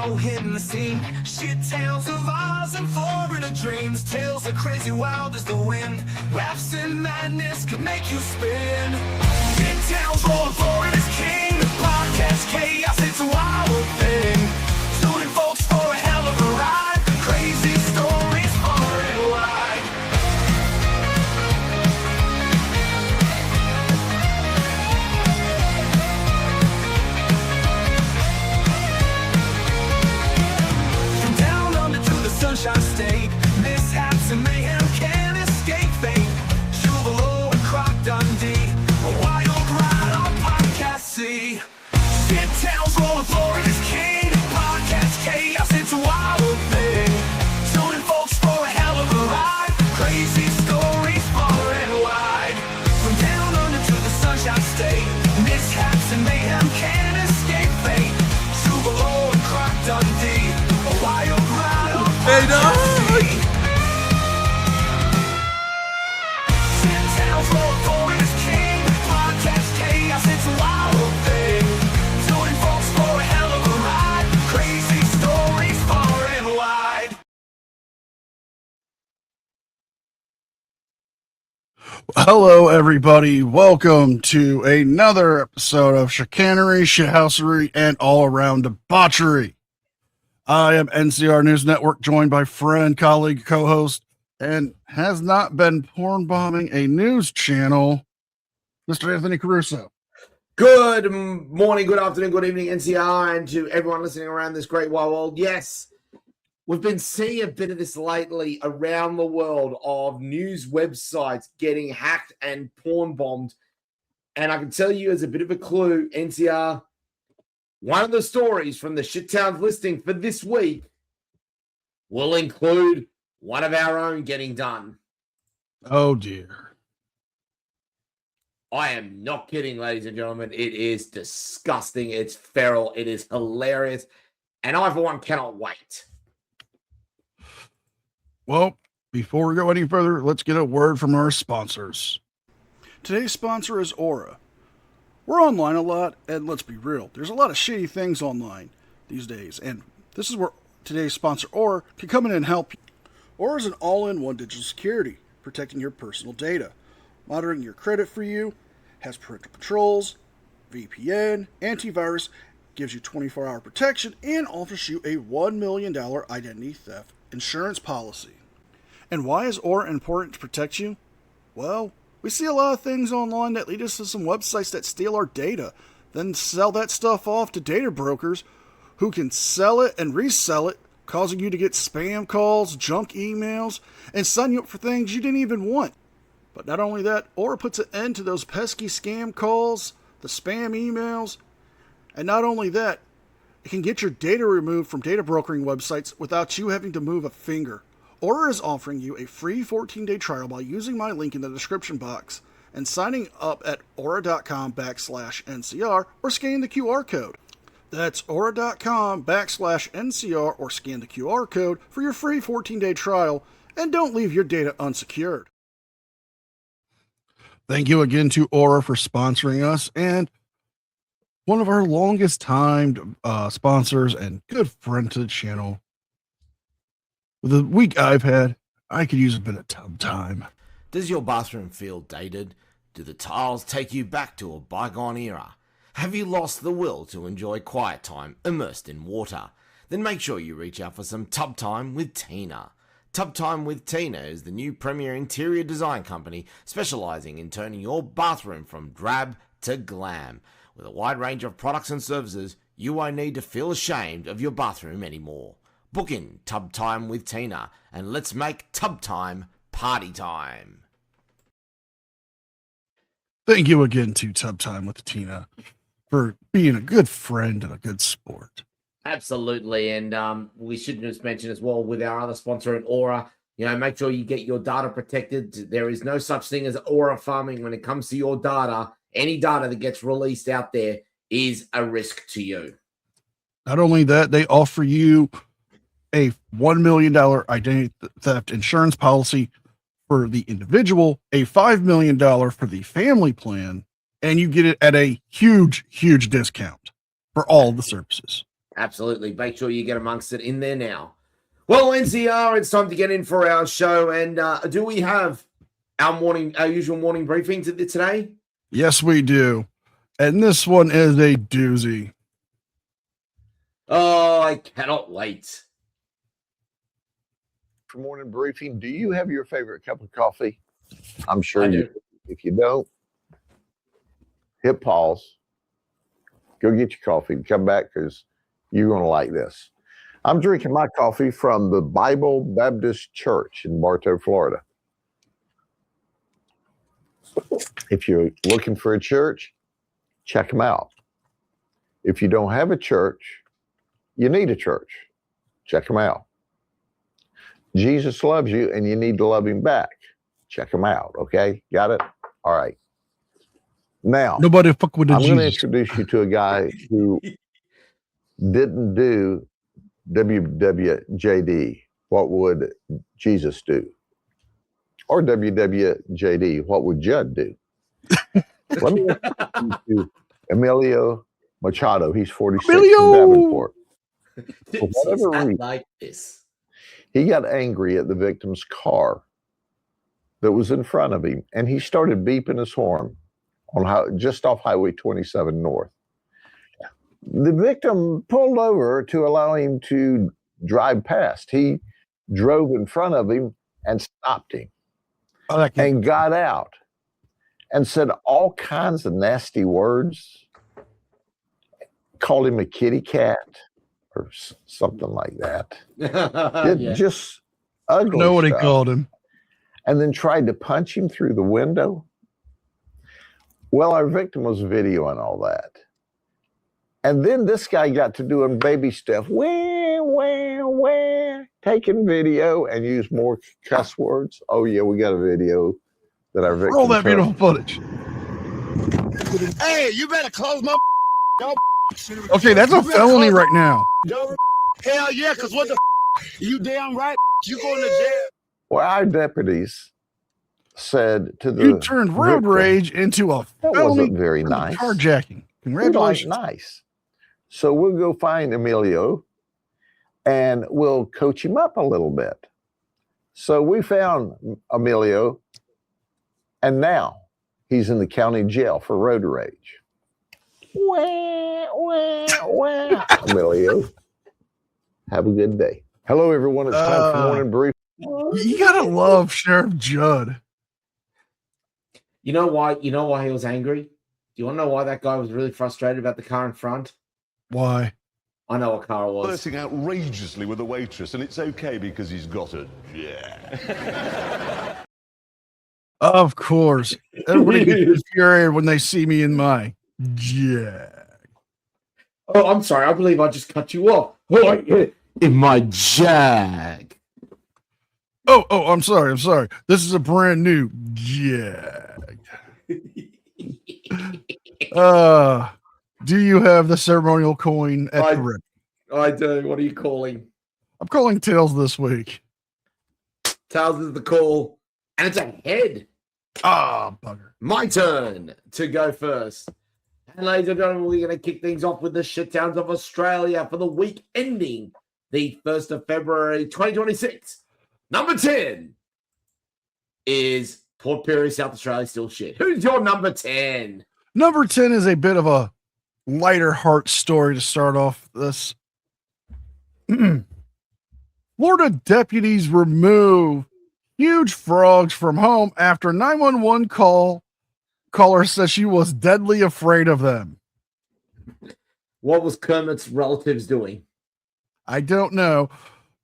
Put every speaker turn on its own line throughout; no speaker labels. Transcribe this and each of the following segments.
so hidden the scene. Shit tales of Oz and foreigner dreams. Tales are crazy wild as the wind. Laughs and madness can make you spin. Shit tales roll forward as king. The podcast chaos, it's a wild thing. Tune in folks for a hell of a ride. Crazy stories far and wide. From down under to the Sunshine State, mishaps and mayhem can't escape fate. Juvelo and Croc Dundee, a wild ride on Podcast C. Shit tales rolling Florida's king. Podcast chaos, it's a wild thing. Tune in folks for a hell of a ride. Crazy stories far and wide. From down under to the Sunshine State, mishaps and mayhem can't escape fate. Juvelo and Croc Dundee, a wild ride on Podcast C. Shit tales rolling Florida's king. Podcast chaos, it's a wild thing. Tune in folks for a hell of a ride. Crazy stories far and wide.
Hello, everybody. Welcome to another episode of Chicanery, Shithousery, and all-around debauchery. I am NCR News Network, joined by friend, colleague, co-host, and has not been porn bombing a news channel, Mr. Anthony Caruso.
Good morning, good afternoon, good evening, NCR, and to everyone listening around this great wide world. Yes, we've been seeing a bit of this lately around the world of news websites getting hacked and porn bombed. And I can tell you as a bit of a clue, NCR, one of the stories from the Shit Towns listing for this week will include one of our own getting done.
Oh, dear.
I am not kidding, ladies and gentlemen. It is disgusting. It's feral. It is hilarious. And I, for one, cannot wait.
Well, before we go any further, let's get a word from our sponsors. Today's sponsor is Aura. We're online a lot, and let's be real, there's a lot of shitty things online these days, and this is where today's sponsor, Aura, can come in and help you. Aura is an all-in-one digital security, protecting your personal data, monitoring your credit for you, has parental controls, VPN, antivirus, gives you 24-hour protection, and offers you a $1 million identity theft insurance policy. And why is Aura important to protect you? Well, we see a lot of things online that lead us to some websites that steal our data, then sell that stuff off to data brokers who can sell it and resell it, causing you to get spam calls, junk emails, and sign you up for things you didn't even want. But not only that, Aura puts an end to those pesky scam calls, the spam emails, and not only that, it can get your data removed from data brokering websites without you having to move a finger. Aura is offering you a free 14-day trial by using my link in the description box and signing up at aura.com/NCR or scanning the QR code. That's aura.com/NCR or scan the QR code for your free 14-day trial, and don't leave your data unsecured. Thank you again to Aura for sponsoring us, and one of our longest timed sponsors and good friend to the channel. With the week I've had, I could use a bit of tub time.
Does your bathroom feel dated? Do the tiles take you back to a bygone era? Have you lost the will to enjoy quiet time immersed in water? Then make sure you reach out for some Tub Time with Tina. Tub Time with Tina is the new premier interior design company specializing in turning your bathroom from drab to glam. With a wide range of products and services, you won't need to feel ashamed of your bathroom anymore. Book in Tub Time with Tina, and let's make Tub Time party time.
Thank you again to Tub Time with Tina for being a good friend and a good sport.
Absolutely, and we should just mention as well with our other sponsor in Aura, make sure you get your data protected. There is no such thing as Aura farming when it comes to your data. Any data that gets released out there is a risk to you.
Not only that, they offer you a $1 million identity theft insurance policy for the individual, a $5 million for the family plan, and you get it at a huge, huge discount for all of the services.
Absolutely. Make sure you get amongst it in there now. Well, NCR, it's time to get in for our show. And do we have our usual morning briefing today?
Yes, we do. And this one is a doozy.
Oh, I cannot wait.
For morning briefing, do you have your favorite cup of coffee? I'm sure
I
you
do.
do. If you don't, hit pause, go get your coffee, and come back because you're going to like this. I'm drinking my coffee from the Bible Baptist Church in Bartow, Florida. If you're looking for a church, check them out. If you don't have a church, you need a church. Check them out. Jesus loves you and you need to love him back. Check him out. Okay. Got it? All right. Now,
Nobody fuck with the
I'm going to
Jesus.
introduce you to a guy who didn't do WWJD. What would Jesus do? Or WWJD. What would Judd do? Let me introduce you to Emilio Machado. He's 46
Emilio!
from Davenport.
This
whatever
is not
reason.
like this.
He got angry at the victim's car that was in front of him, and he started beeping his horn on just off Highway 27 North. The victim pulled over to allow him to drive past. He drove in front of him and stopped him
I like it.
and got out and said all kinds of nasty words, called him a kitty cat or something like that.
Yeah.
Just ugly
Know what he
stuff.
called him.
And then tried to punch him through the window. Well, our victim was videoing all that. And then this guy got to doing baby stuff, wah, taking video and use more cuss words. Oh, yeah, we got a video that our victim
Roll that
took.
beautiful footage.
Hey, you better close my
Okay, that's a felony right now.
Hell yeah, because what the you damn right, you going to jail.
Well, our deputies said to the
You turned road
victim,
rage into a
that
felony
wasn't very
for
nice.
carjacking.
We like
Congratulations.
nice. So we'll go find Emilio and we'll coach him up a little bit. So we found Emilio, and now he's in the county jail for road rage. Emilio, have a good day. Hello, everyone. It's time for morning brief.
You gotta love Sheriff Judd.
You know why he was angry? Do you want to know why that guy was really frustrated about the car in front?
Why?
I know what car it was.
Flirting outrageously with a waitress, and it's okay because he's got a jack.
Of course. Everybody gets infuriated when they see me in my jack.
Oh, I'm sorry. I believe I just cut you off. Oh, yeah. In my jag.
Oh, I'm sorry. This is a brand new jag. Do you have the ceremonial coin at the ready?
I do. What are you calling?
I'm calling tails this week.
Tails is the call. And it's a head.
Ah, bugger.
My turn to go first. And ladies and gentlemen, we're going to kick things off with the shit towns of Australia for the week ending the 1st of February 2026. Number 10 is Port Pirie, South Australia, still shit. Who's your number 10?
Number 10 is a bit of a lighter heart story to start off this. Florida deputies remove huge frogs from home after 911 caller says she was deadly afraid of them.
What was Kermit's relatives doing?
I don't know,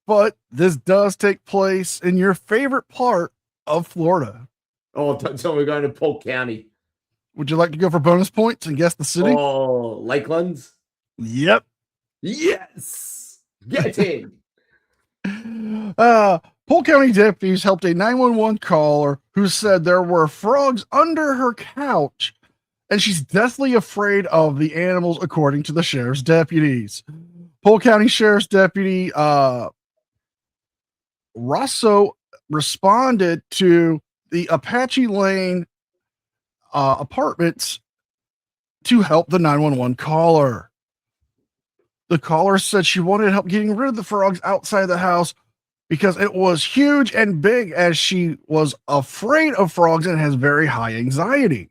but this does take place in your favorite part of Florida.
Oh, don't tell me we're going to Polk County.
Would you like to go for bonus points and guess the city?
Oh, Lakelands?
Yep.
Yes! Get in!
Polk County deputies helped a 911 caller who said there were frogs under her couch and she's deathly afraid of the animals, according to the sheriff's deputies. Polk County Sheriff's Deputy Rosso responded to the Apache Lane apartments to help the 911 caller. The caller said she wanted help getting rid of the frogs outside the house because it was huge and big, as she was afraid of frogs and has very high anxiety.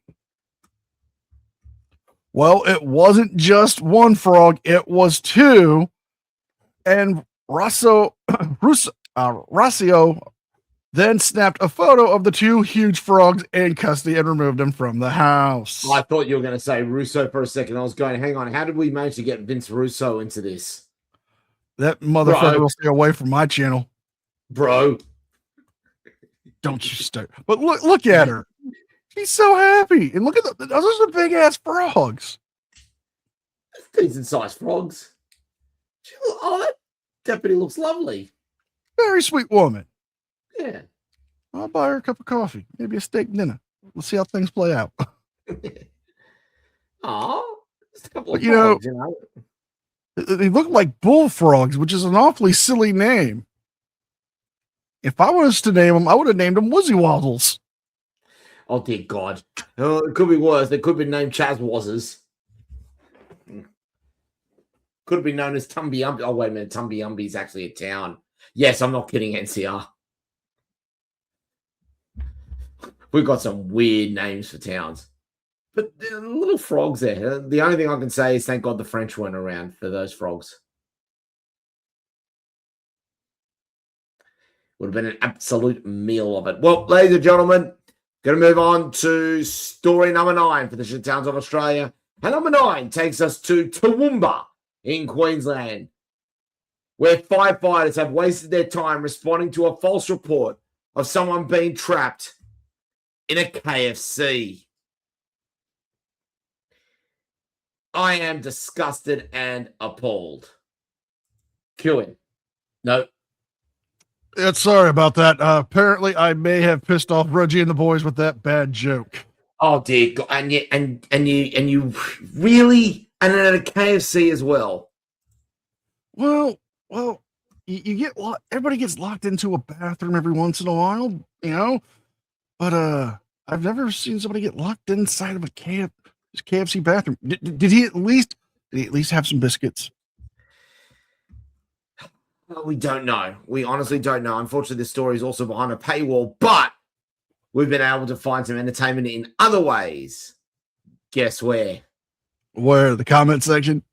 Well, it wasn't just one frog, it was two. And Rossio then snapped a photo of the two huge frogs in custody and removed them from the house.
I thought you were going to say Russo for a second. I was going, hang on, how did we manage to get Vince Russo into this?
That motherfucker will stay away from my channel.
Bro.
Don't you start. But look at her. She's so happy. And look at those are big ass frogs.
Decent sized frogs. Oh, that deputy looks lovely.
Very sweet woman.
Yeah.
I'll buy her a cup of coffee, maybe a steak dinner. Let's see how things play out.
Oh, just a couple
But
of frogs, you know.
They look like bullfrogs, which is an awfully silly name. If I was to name them, I would have named them Woozy Wazzles.
Oh, dear God. Oh, it could be worse. They could be named Chaz Wazzers. Could have been known as Tumby Umby. Oh, wait a minute. Tumby Umby is actually a town. Yes, I'm not kidding, NCR. We've got some weird names for towns. But the little frogs there. The only thing I can say is thank God the French weren't around for those frogs. Would have been an absolute meal of it. Well, ladies and gentlemen, going to move on to story number 9 for the Shit Towns of Australia. And number 9 takes us to Toowoomba in Queensland, where firefighters have wasted their time responding to a false report of someone being trapped in a KFC. I am disgusted and appalled. Cue it. No.
Yeah, sorry about that. Apparently, I may have pissed off Reggie and the boys with that bad joke.
Oh dear God! And you really, and at a KFC as well.
Well, you get everybody gets locked into a bathroom every once in a while, you know. But I've never seen somebody get locked inside of a KFC bathroom. Did he at least have some biscuits?
We don't know. We honestly don't know. Unfortunately, this story is also behind a paywall, but we've been able to find some entertainment in other ways. Guess where?
Where? The comment section?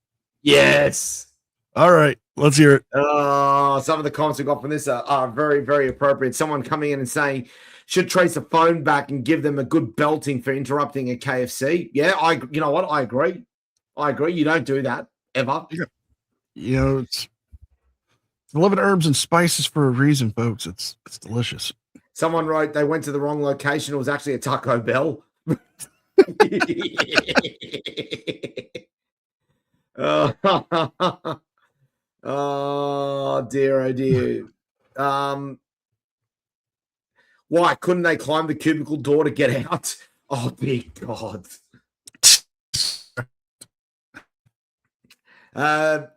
Yes.
All right, let's hear it.
Some of the comments we got from this are very, very appropriate. Someone coming in and saying, should trace a phone back and give them a good belting for interrupting a KFC. Yeah, you know what? I agree. You don't do that ever.
You know, it's 11 herbs and spices for a reason, folks. It's delicious.
Someone wrote they went to the wrong location. It was actually a Taco Bell. Oh dear, oh dear. Why couldn't they climb the cubicle door to get out? Oh dear God.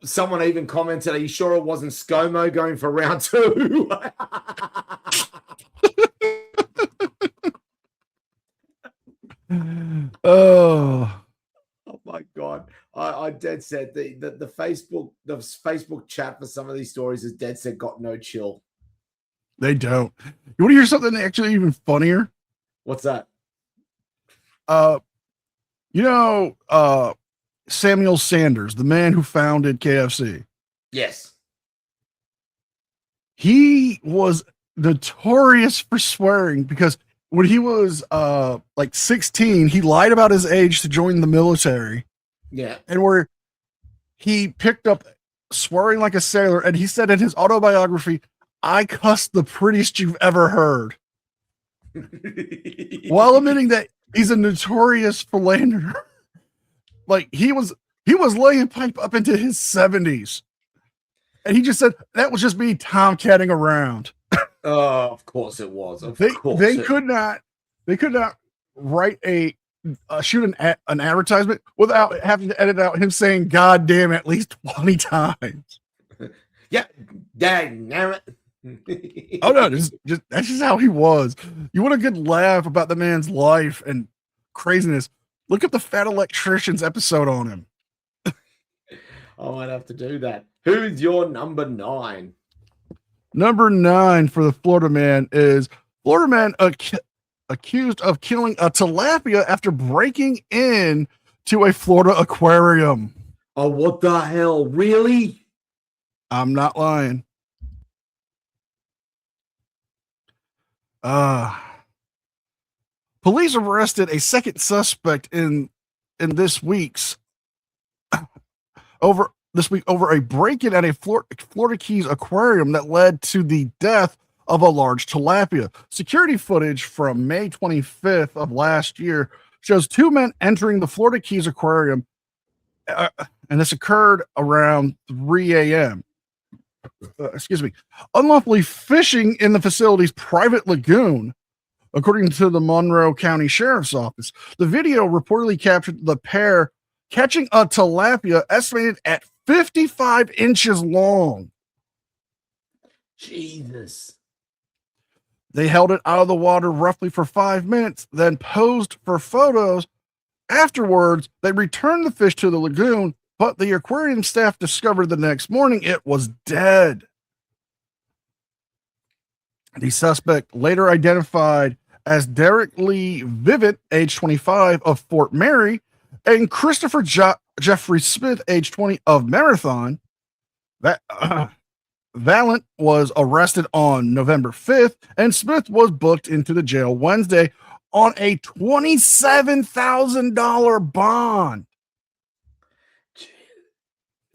Someone even commented, are you sure it wasn't ScoMo going for round 2?
Oh
my God. I dead set the Facebook chat for some of these stories is dead set got no chill.
They don't. You want to hear something actually even funnier?
What's that?
Samuel Sanders, the man who founded KFC.
Yes.
He was notorious for swearing because when he was like 16, he lied about his age to join the military.
Yeah.
And where he picked up swearing like a sailor, and he said in his autobiography, I cussed the prettiest you've ever heard. While admitting that he's a notorious philanderer. Like he was laying pipe up into his 70s. And he just said that was just me tomcatting around.
Oh, of course it was.
They could not write shoot an advertisement without having to edit out him saying God damn at least 20 times.
Yeah, dang it.
Oh no, that's just how he was. You want a good laugh about the man's life and craziness? Look at the Fat Electricians episode on him.
I might have to do that. Who's your number 9?
Number 9 for the Florida man is Florida man accused of killing a tilapia after breaking in to a Florida aquarium.
Oh, what the hell? Really?
I'm not lying. Police arrested a second suspect in this week's over a break-in at a Florida Keys aquarium that led to the death of a large tilapia. Security footage from May 25th of last year shows 2 men entering the Florida Keys aquarium, and this occurred around 3 a.m. Unlawfully fishing in the facility's private lagoon, according to the Monroe County Sheriff's Office. The video reportedly captured the pair catching a tilapia estimated at 55 inches long.
Jesus.
They held it out of the water roughly for 5 minutes, then posed for photos. Afterwards, they returned the fish to the lagoon, but the aquarium staff discovered the next morning it was dead. The suspect, later identified as Derek Lee Vivint, age 25, of Fort Mary, and Christopher Jeffrey Smith, age 20, of Marathon. Valent was arrested on November 5th, and Smith was booked into the jail Wednesday on a $27,000 bond.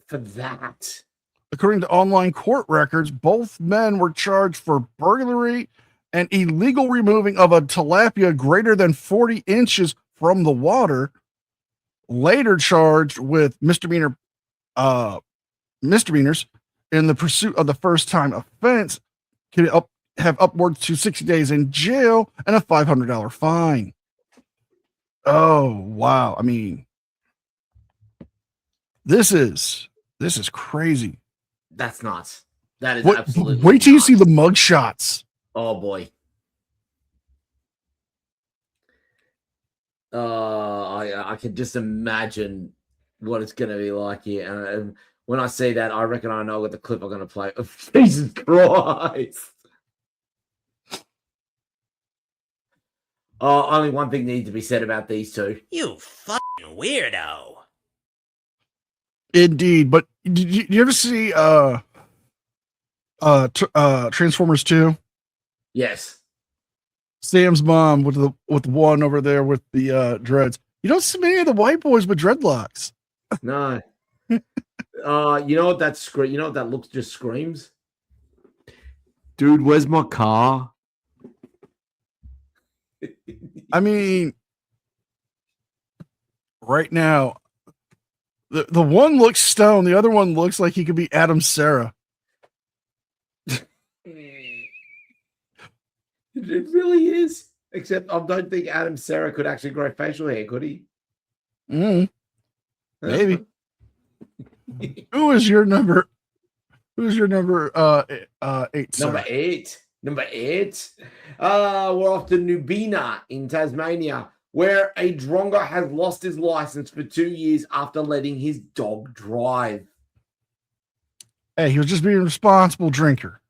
For that.
According to online court records, both men were charged for burglary and illegal removing of a tilapia greater than 40 inches from the water. Later charged with misdemeanors in the pursuit of the first-time offense, can have upwards to 60 days in jail and a $500 fine. Oh, wow. I mean, this is crazy.
That's nuts. That is absolutely
Wait till you
nuts.
see the mug shots.
Oh, boy. I can just imagine what it's going to be like here. And when I see that, I reckon I know what the clip I'm going to play. Jesus Christ. Only one thing needs to be said about these two.
You fucking weirdo.
Indeed, but did you ever see Transformers 2?
Yes.
Sam's mom with the one over there with the dreads. You don't see many of the white boys with dreadlocks.
No. You know what that you know what that looks just screams? Dude, where's my car?
I mean, right now, the one looks stoned, the other one looks like he could be Adam Sarah.
It really is. Except I don't think Adam Sarah could actually grow facial hair, could he?
Maybe. Who's your number 8?
Number 8. Number 8. We're off to Nubina in Tasmania, where a drongo has lost his license for 2 years after letting his dog drive.
Hey, he was just being a responsible drinker.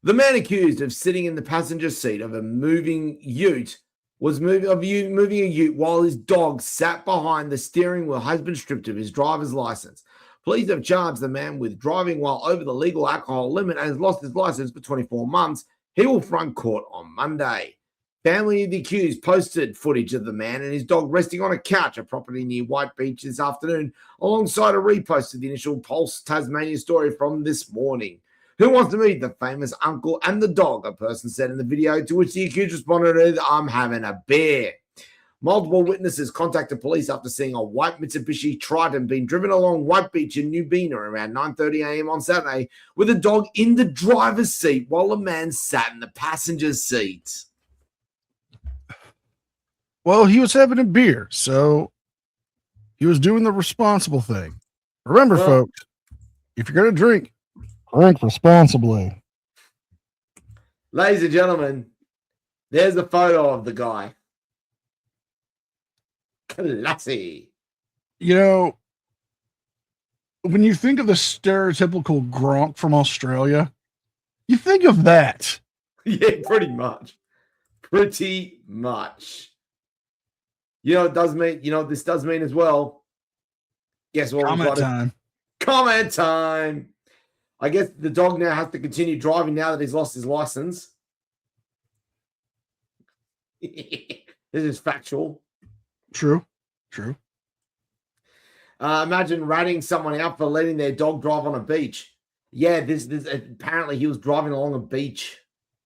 The man accused of sitting in the passenger seat of a moving ute was moving a ute while his dog sat behind the steering wheel has been stripped of his driver's license. Police have charged the man with driving while over the legal alcohol limit and has lost his license for 24 months. He will front court on Monday. Family of the accused posted footage of the man and his dog resting on a couch at property near White Beach this afternoon, alongside a repost of the initial Pulse Tasmania story from this morning. Who wants to meet the famous uncle and the dog? A person said in the video, to which the accused responded, I'm having a beer. Multiple witnesses contacted police after seeing a white Mitsubishi Triton being driven along White Beach in Nubina around 9:30 a.m. on Saturday with a dog in the driver's seat while a man sat in the passenger seat.
Well, he was having a beer, so he was doing the responsible thing. Remember, folks, if you're going to drink responsibly.
Ladies and gentlemen, there's a photo of the guy. Classy.
You know, when you think of the stereotypical Gronk from Australia, you think of that.
Yeah, pretty much. Pretty much. You know, it does mean, you know, this does mean as well. Guess what?
Comment time.
Comment time. I guess the dog now has to continue driving now that he's lost his license. This is factual.
True.
Imagine ratting someone out for letting their dog drive on a beach. Yeah, this apparently he was driving along a beach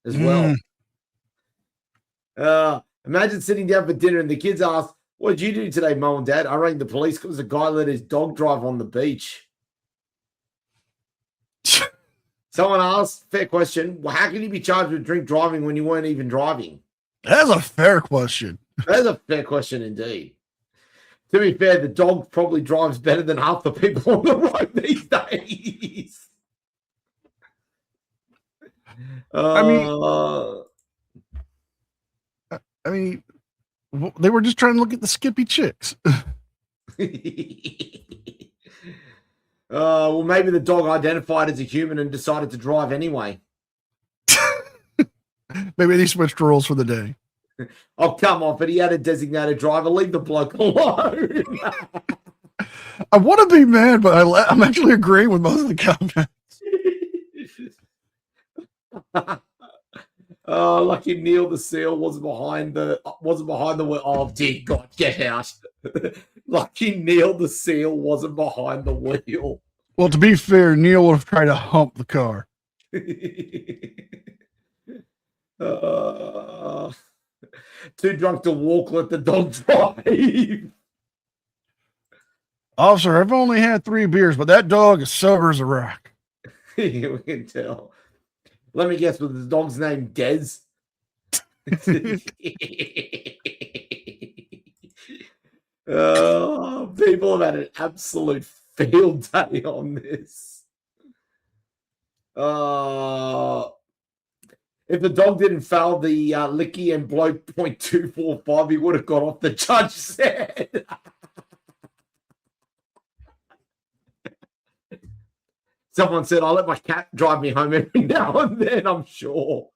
as well. Imagine sitting down for dinner and the kids ask, "What did you do today, Mom and Dad?" "I rang the police because a guy let his dog drive on the beach." Someone asked, fair question, well, how can you be charged with drink driving when you weren't even driving?
That's a fair question.
That's a fair question indeed. To be fair, the dog probably drives better than half the people on the road these days.
I mean, they were just trying to look at the Skippy chicks.
Well, maybe the dog identified as a human and decided to drive anyway.
Maybe they switched roles for the day.
Oh, come on, but he had a designated driver. Leave the bloke alone.
I want to be mad, but I'm actually agreeing with most of the comments.
Oh, lucky Neil the seal wasn't behind the wheel. Oh dear God, get out! Lucky Neil the seal wasn't behind the wheel.
Well, to be fair, Neil would have tried to hump the car.
Too drunk to walk, let the dog drive.
Officer, I've only had 3 beers, but that dog is sober as a rock.
We can tell. Let me guess, was the dog's name Dez? People have had an absolute field day on this. If the dog didn't fail the licky and blow 0.245, he would have got off, the judge said. Someone said, "I'll let my cat drive me home every now and then, I'm sure."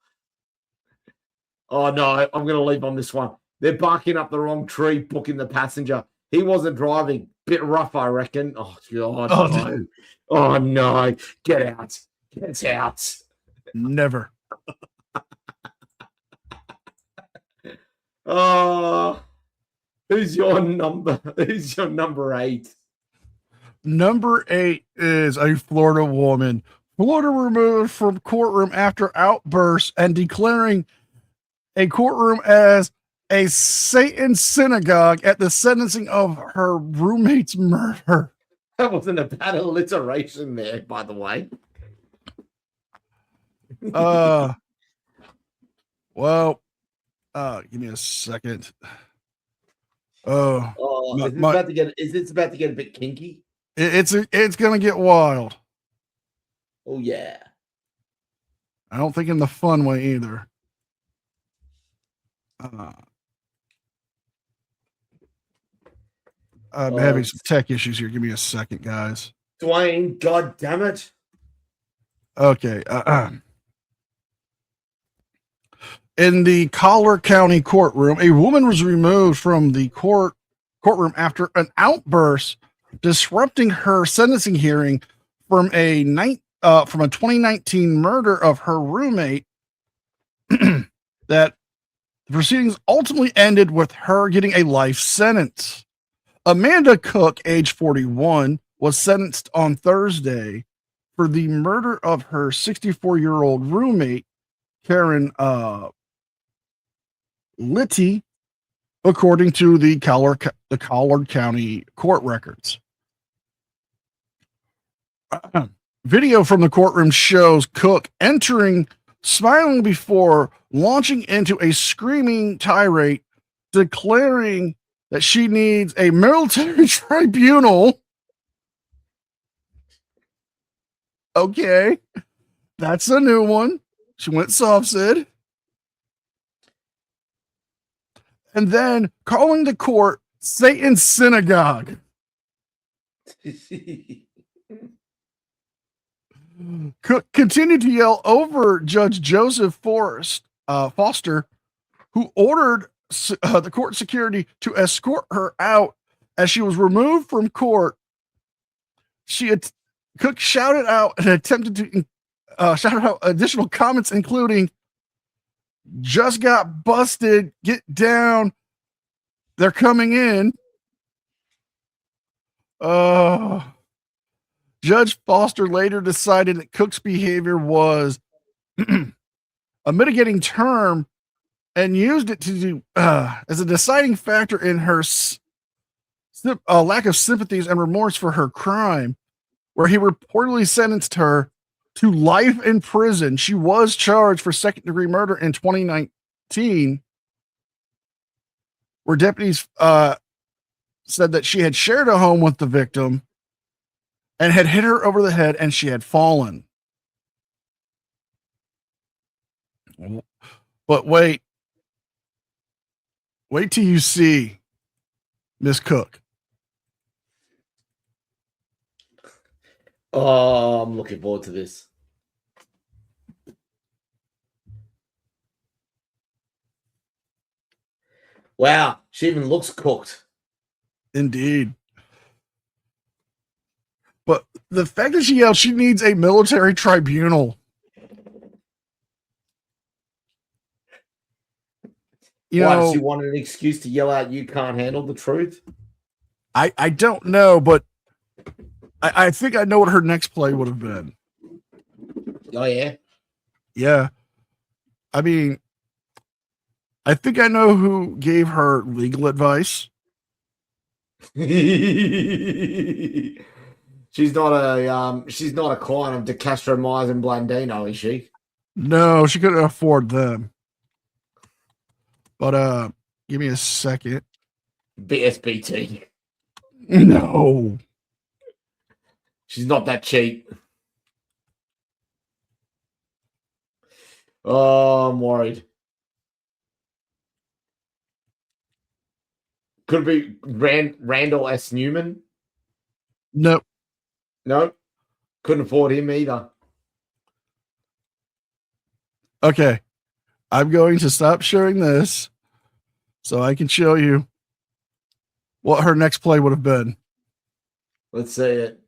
Oh, no, I'm going to leave on this one. They're barking up the wrong tree, booking the passenger. He wasn't driving. Bit rough, I reckon. Oh, God.
Oh,
no. Oh, no. Get out. Get out.
Never.
Oh, who's your number 8?
Number 8 is a Florida woman. Florida removed from courtroom after outbursts and declaring a courtroom as a Satan synagogue at the sentencing of her roommate's murder.
That wasn't a bad alliteration there, by the way.
Well, give me a second.
Is this about to get a bit kinky?
It's gonna get wild.
Oh yeah.
I don't think in the fun way either. I'm having some tech issues here. Give me a second, guys.
Dwayne, God damn it.
Okay. In the Collier County courtroom, a woman was removed from the courtroom after an outburst disrupting her sentencing hearing from a 2019 murder of her roommate. That the proceedings ultimately ended with her getting a life sentence. Amanda Cook, age 41, was sentenced on Thursday for the murder of her 64-year-old roommate, Karen Litty, according to the Collard County court records. Video from the courtroom shows Cook entering smiling before launching into a screaming tirade, declaring that she needs a military tribunal. Okay, that's a new one. She went soft, Sid. And then calling the court Satan's synagogue. Cook continued to yell over Judge Joseph Foster, who ordered the court security to escort her out as she was removed from court. Cook shouted out and attempted to shout out additional comments, including, "Just got busted, get down, they're coming in." Judge Foster later decided that Cook's behavior was a mitigating term and used it to do as a deciding factor in her lack of sympathies and remorse for her crime, where he reportedly sentenced her to life in prison. She was charged for second-degree murder in 2019, where deputies said that she had shared a home with the victim and had hit her over the head and she had fallen. But wait till you see Miss Cook.
Oh, I'm looking forward to this. Wow, she even looks cooked.
Indeed. But the fact that she yelled, she needs a military tribunal.
Why does she want an excuse to yell out, "You can't handle the truth"?
I don't know, but I think I know what her next play would have been.
Oh, yeah?
Yeah. I mean, I think I know who gave her legal advice.
She's not a client of De Castro, Myers and Blandino, is she?
No, she couldn't afford them. But give me a second.
BSBT.
No.
She's not that cheap. Oh, I'm worried. Could it be Randall S. Newman?
Nope.
No. Couldn't afford him either.
Okay. I'm going to stop sharing this so I can show you what her next play would have been.
Let's see it.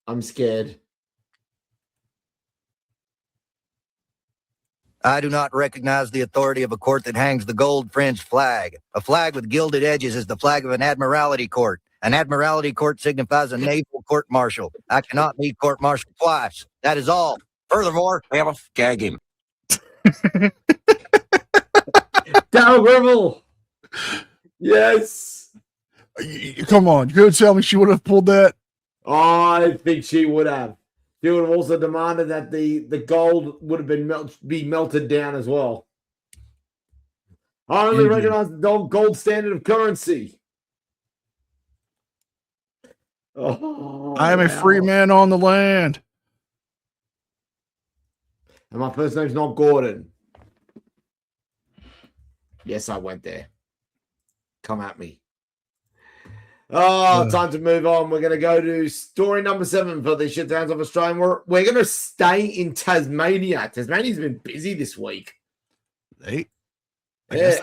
I'm scared.
I do not recognize the authority of a court that hangs the gold fringed flag. A flag with gilded edges is the flag of an admiralty court. An admiralty court signifies a naval court martial. I cannot be court martialed twice. That is all. Furthermore, gag him.
Daryl Gribble. Yes.
Come on. You could tell me she would have pulled that.
I think she would have. She would have also demanded that the gold would have been melted down as well. I only recognize the gold standard of currency. Oh,
I am a free man on the land.
And my first name's not Gordon. Yes, I went there. Come at me. Oh, time to move on. We're going to go to story number 7 for the Shithounds of Australia. We're going to stay in Tasmania. Tasmania's been busy this week.
And this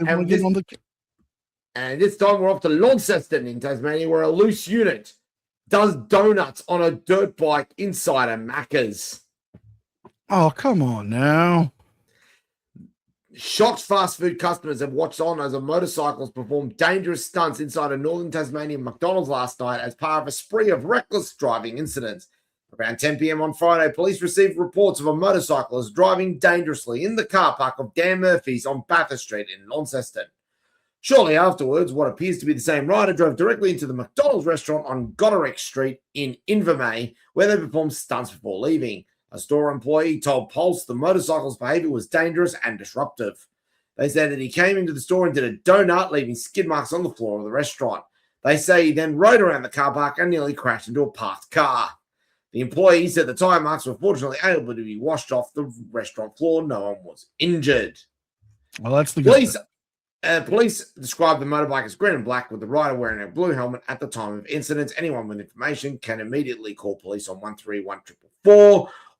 time we're off to Launceston in Tasmania, where a loose unit does donuts on a dirt bike inside a Macca's.
Oh, come on now.
Shocked fast food customers have watched on as a motorcyclist performed dangerous stunts inside a northern Tasmanian McDonald's last night as part of a spree of reckless driving incidents. Around 10 p.m. on Friday, police received reports of a motorcyclist driving dangerously in the car park of Dan Murphy's on Bathurst Street in Launceston. Shortly afterwards, what appears to be the same rider drove directly into the McDonald's restaurant on Goderic Street in Invermay, where they performed stunts before leaving. A store employee told Pulse the motorcycle's behavior was dangerous and disruptive. They said that he came into the store and did a donut, leaving skid marks on the floor of the restaurant. They say he then rode around the car park and nearly crashed into a parked car. The employee said the tire marks were fortunately able to be washed off the restaurant floor. No one was injured.
Well, that's the good thing.
Police described the motorbike as green and black with the rider wearing a blue helmet at the time of incidents. Anyone with information can immediately call police on 131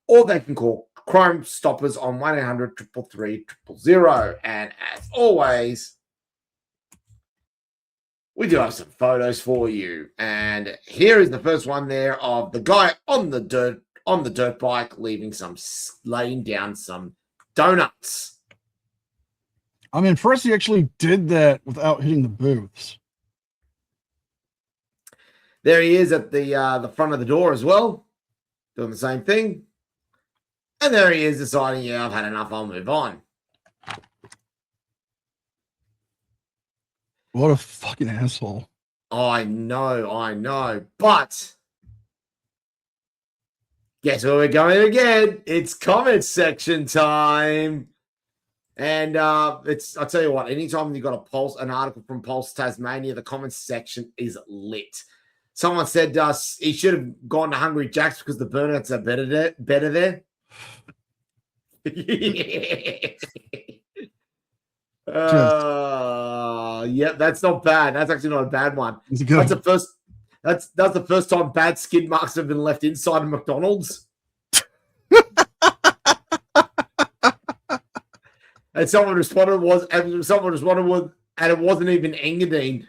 or they can call Crime Stoppers on 1-800-333-000. And as always, we do have some photos for you. And here is the first one there of the guy on the dirt bike laying down some donuts.
I'm impressed he actually did that without hitting the booths.
There he is at the front of the door as well, doing the same thing. And there he is deciding, yeah, I've had enough, I'll move on.
What a fucking asshole.
I know. But guess where we're going again? It's comment section time. And I'll tell you what, anytime you've got an article from Pulse Tasmania, the comments section is lit. Someone said he should have gone to Hungry Jack's because the burnouts are better there. Yep, that's not bad. That's actually not a bad one. That's the first time bad skid marks have been left inside of McDonald's. And someone responded and it wasn't even Engadine.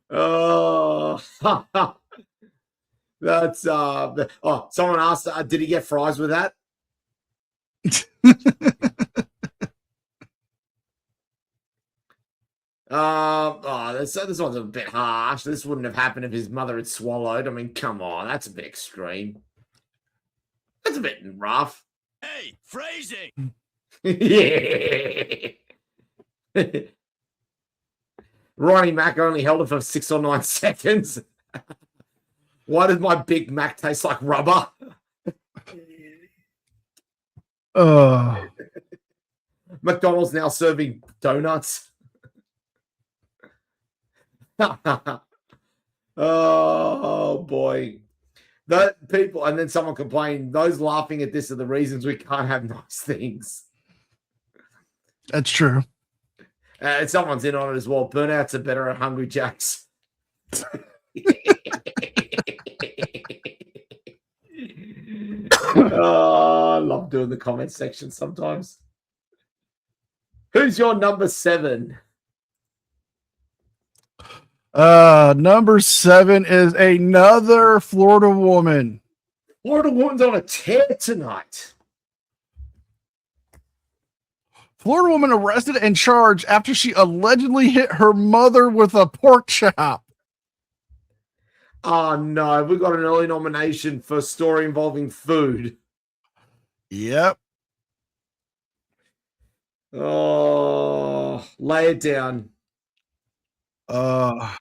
Oh, that's someone asked, did he get fries with that? This one's a bit harsh. This wouldn't have happened if his mother had swallowed. I mean, come on, that's a bit extreme. That's a bit rough.
Hey, phrasing.
Yeah. Ronnie Mac only held it for 6 or 9 seconds. Why does my Big Mac taste like rubber? McDonald's now serving donuts. Oh boy. That people, and then someone complained, those laughing at this are the reasons we can't have nice things.
That's true.
And someone's in on it as well. Burnouts are better at Hungry Jack's. Oh, I love doing the comment section sometimes. Who's your number 7?
Number 7 is another Florida woman.
Florida woman's on a tear tonight.
Florida woman arrested and charged after she allegedly hit her mother with a pork chop.
Oh no, we got an early nomination for story involving food.
Yep.
Oh, lay it down.
A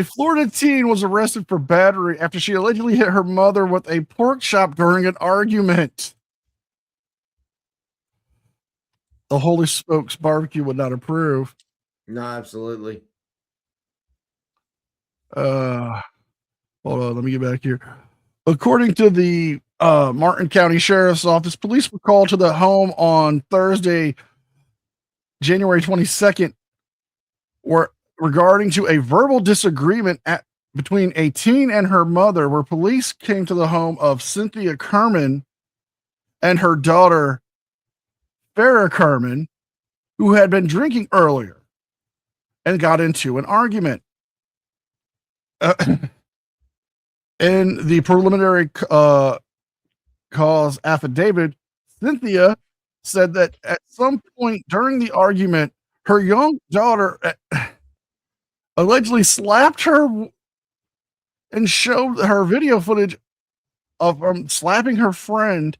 Florida teen was arrested for battery after she allegedly hit her mother with a pork chop during an argument. The Holy Smokes barbecue would not approve.
No, absolutely.
Hold on, let me get back here. According to the Martin County Sheriff's Office, police were called to the home on Thursday, January 22nd, regarding to a verbal disagreement between a teen and her mother, where police came to the home of Cynthia Kerman and her daughter, Farrah Kerman, who had been drinking earlier and got into an argument. In the preliminary cause affidavit, Cynthia said that at some point during the argument, her young daughter allegedly slapped her and showed her video footage of slapping her friend.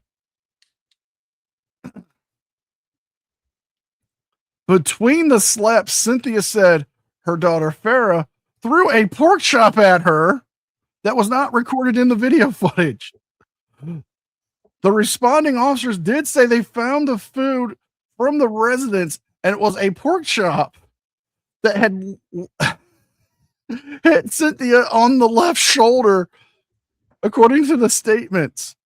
Between the slaps, Cynthia said her daughter Farrah threw a pork chop at her that was not recorded in the video footage. The responding officers did say they found the food from the residence, and it was a pork chop that had hit Cynthia on the left shoulder, according to the statements.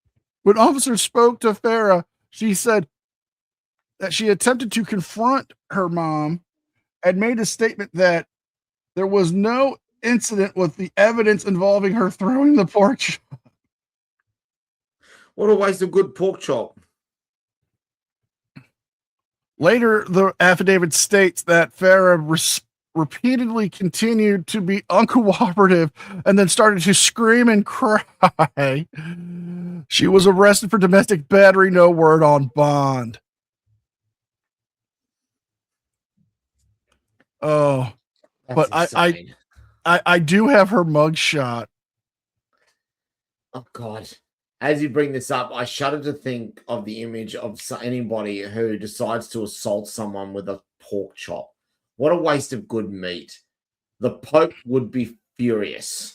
When officers spoke to Farah, she said that she attempted to confront her mom and made a statement that there was no incident with the evidence involving her throwing the pork chop.
What a waste of good pork chop.
Later, the affidavit states that Farah repeatedly continued to be uncooperative and then started to scream and cry. She was arrested for domestic battery, no word on bond. Oh,
That's
but
insane.
I do have her mugshot.
Oh, God. As you bring this up, I shudder to think of the image of anybody who decides to assault someone with a pork chop. What a waste of good meat. The Pope would be furious.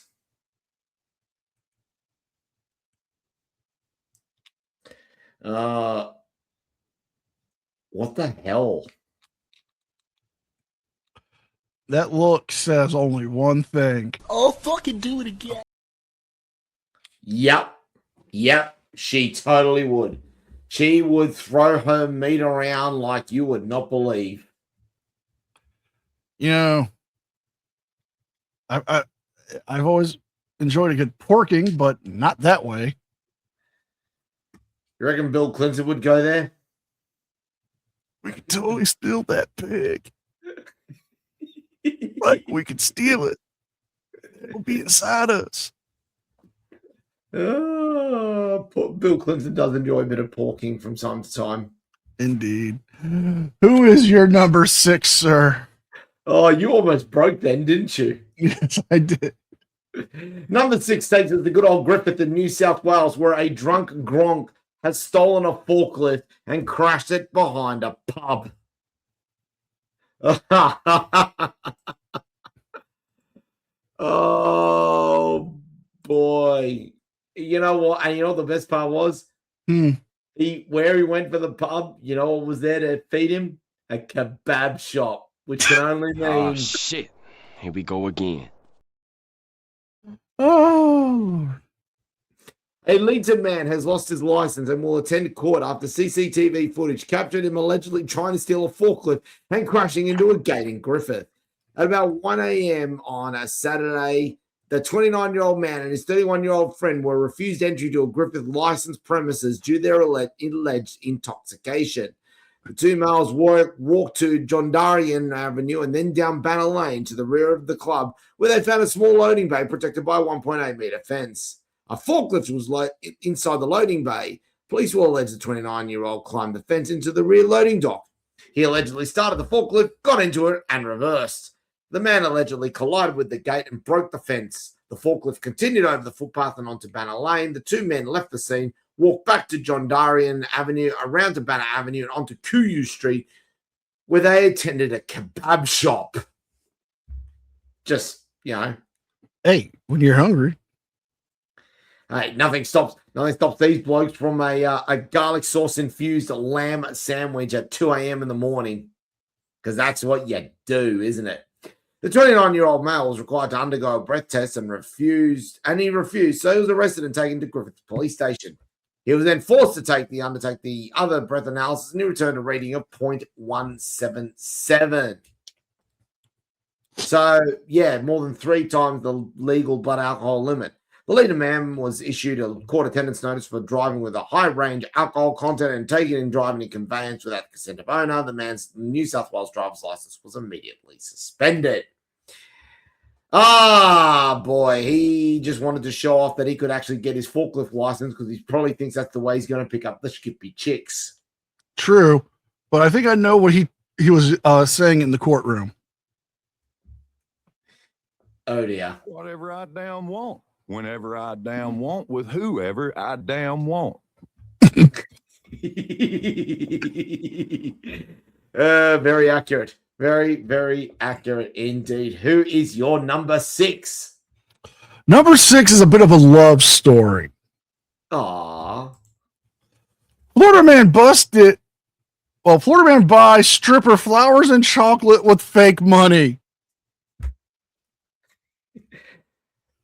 What the hell?
That look says only one thing.
Oh, fucking do it again.
Yep. She totally would. She would throw her meat around like you would not believe.
You know, I've always enjoyed a good porking, but not that way.
You reckon Bill Clinton would go there?
We could totally steal that pig. Like we could steal it. It'll be inside us.
Bill Clinton does enjoy a bit of porking from time to time.
Indeed. Who is your number 6, sir?
Oh, you almost broke then, didn't you?
Yes, I did.
Number 6 states that the good old Griffith in New South Wales, where a drunk Gronk has stolen a forklift and crashed it behind a pub. Oh, boy. You know what? And you know what the best part was? Where he went for the pub, you know what was there to feed him? A kebab shop, which can only mean...
Oh, shit. Here we go again.
Oh.
A Leeton man has lost his license and will attend court after CCTV footage captured him allegedly trying to steal a forklift and crashing into a gate in Griffith. At about 1 a.m. on a Saturday, the 29-year-old man and his 31-year-old friend were refused entry to a Griffith licensed premises due to their alleged intoxication. The two males walked to Jondarian Avenue and then down Banner Lane to the rear of the club, where they found a small loading bay protected by a 1.8-meter fence. A forklift was inside the loading bay. Police will allege the 29-year-old climbed the fence into the rear loading dock. He allegedly started the forklift, got into it, and reversed. The man allegedly collided with the gate and broke the fence. The forklift continued over the footpath and onto Banner Lane. The two men left the scene, walked back to Jondarian Avenue, around to Banner Avenue, and onto Kuyu Street, where they attended a kebab shop. Just, you know.
Hey, when you're hungry.
Hey, nothing stops these blokes from a garlic sauce infused lamb sandwich at 2 a.m. in the morning, because that's what you do, isn't it? The 29-year-old male was required to undergo a breath test and refused, so he was arrested and taken to Griffith Police Station. He was then forced to undertake the other breath analysis, and he returned a reading of 0.177. So, yeah, more than 3 times the legal blood alcohol limit. The leader man was issued a court attendance notice for driving with a high range alcohol content and taking and driving a conveyance without the consent of owner. The man's New South Wales driver's license was immediately suspended. Ah, boy, he just wanted to show off that he could actually get his forklift license because he probably thinks that's the way he's going to pick up the Skippy chicks.
True, but I think I know what he was saying in the courtroom.
Oh, dear.
Whatever I damn want. Whenever I damn want with whoever I damn want.
Very accurate. Very, very accurate indeed. Who is your number 6?
Number 6 is a bit of a love story.
Aww.
Florida man busted. Well, Florida man buys stripper flowers and chocolate with fake money.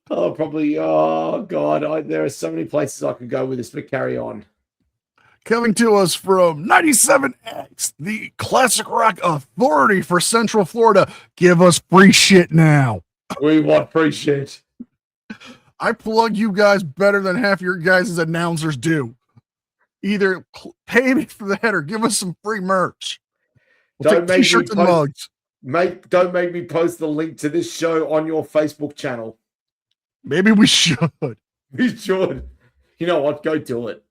Oh, probably. Oh, God. There are so many places I could go with this, but carry on.
Coming to us from 97X, the classic rock authority for Central Florida. Give us free shit now.
We want free shit.
I plug you guys better than half your guys' announcers do. Either pay me for that or give us some free merch. We'll
Don't
take
make me
t-shirts and
post-
mugs.
Don't make me post the link to this show on your Facebook channel.
Maybe we should.
We should. You know what? Go do it.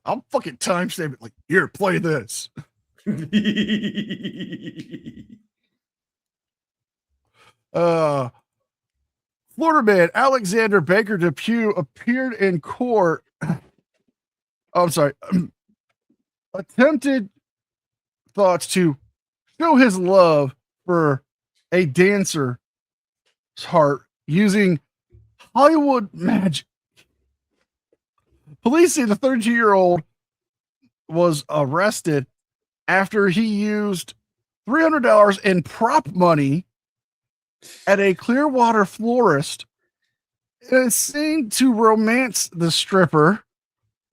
I'll fucking timestamp it. Like, here, play this. Florida man Alexander Baker Depew appeared in court. Oh, I'm sorry. Attempted thoughts to show his love for a dancer's heart using Hollywood magic. Police say the 32-year-old was arrested after he used $300 in prop money at a Clearwater florist and is seen to romance the stripper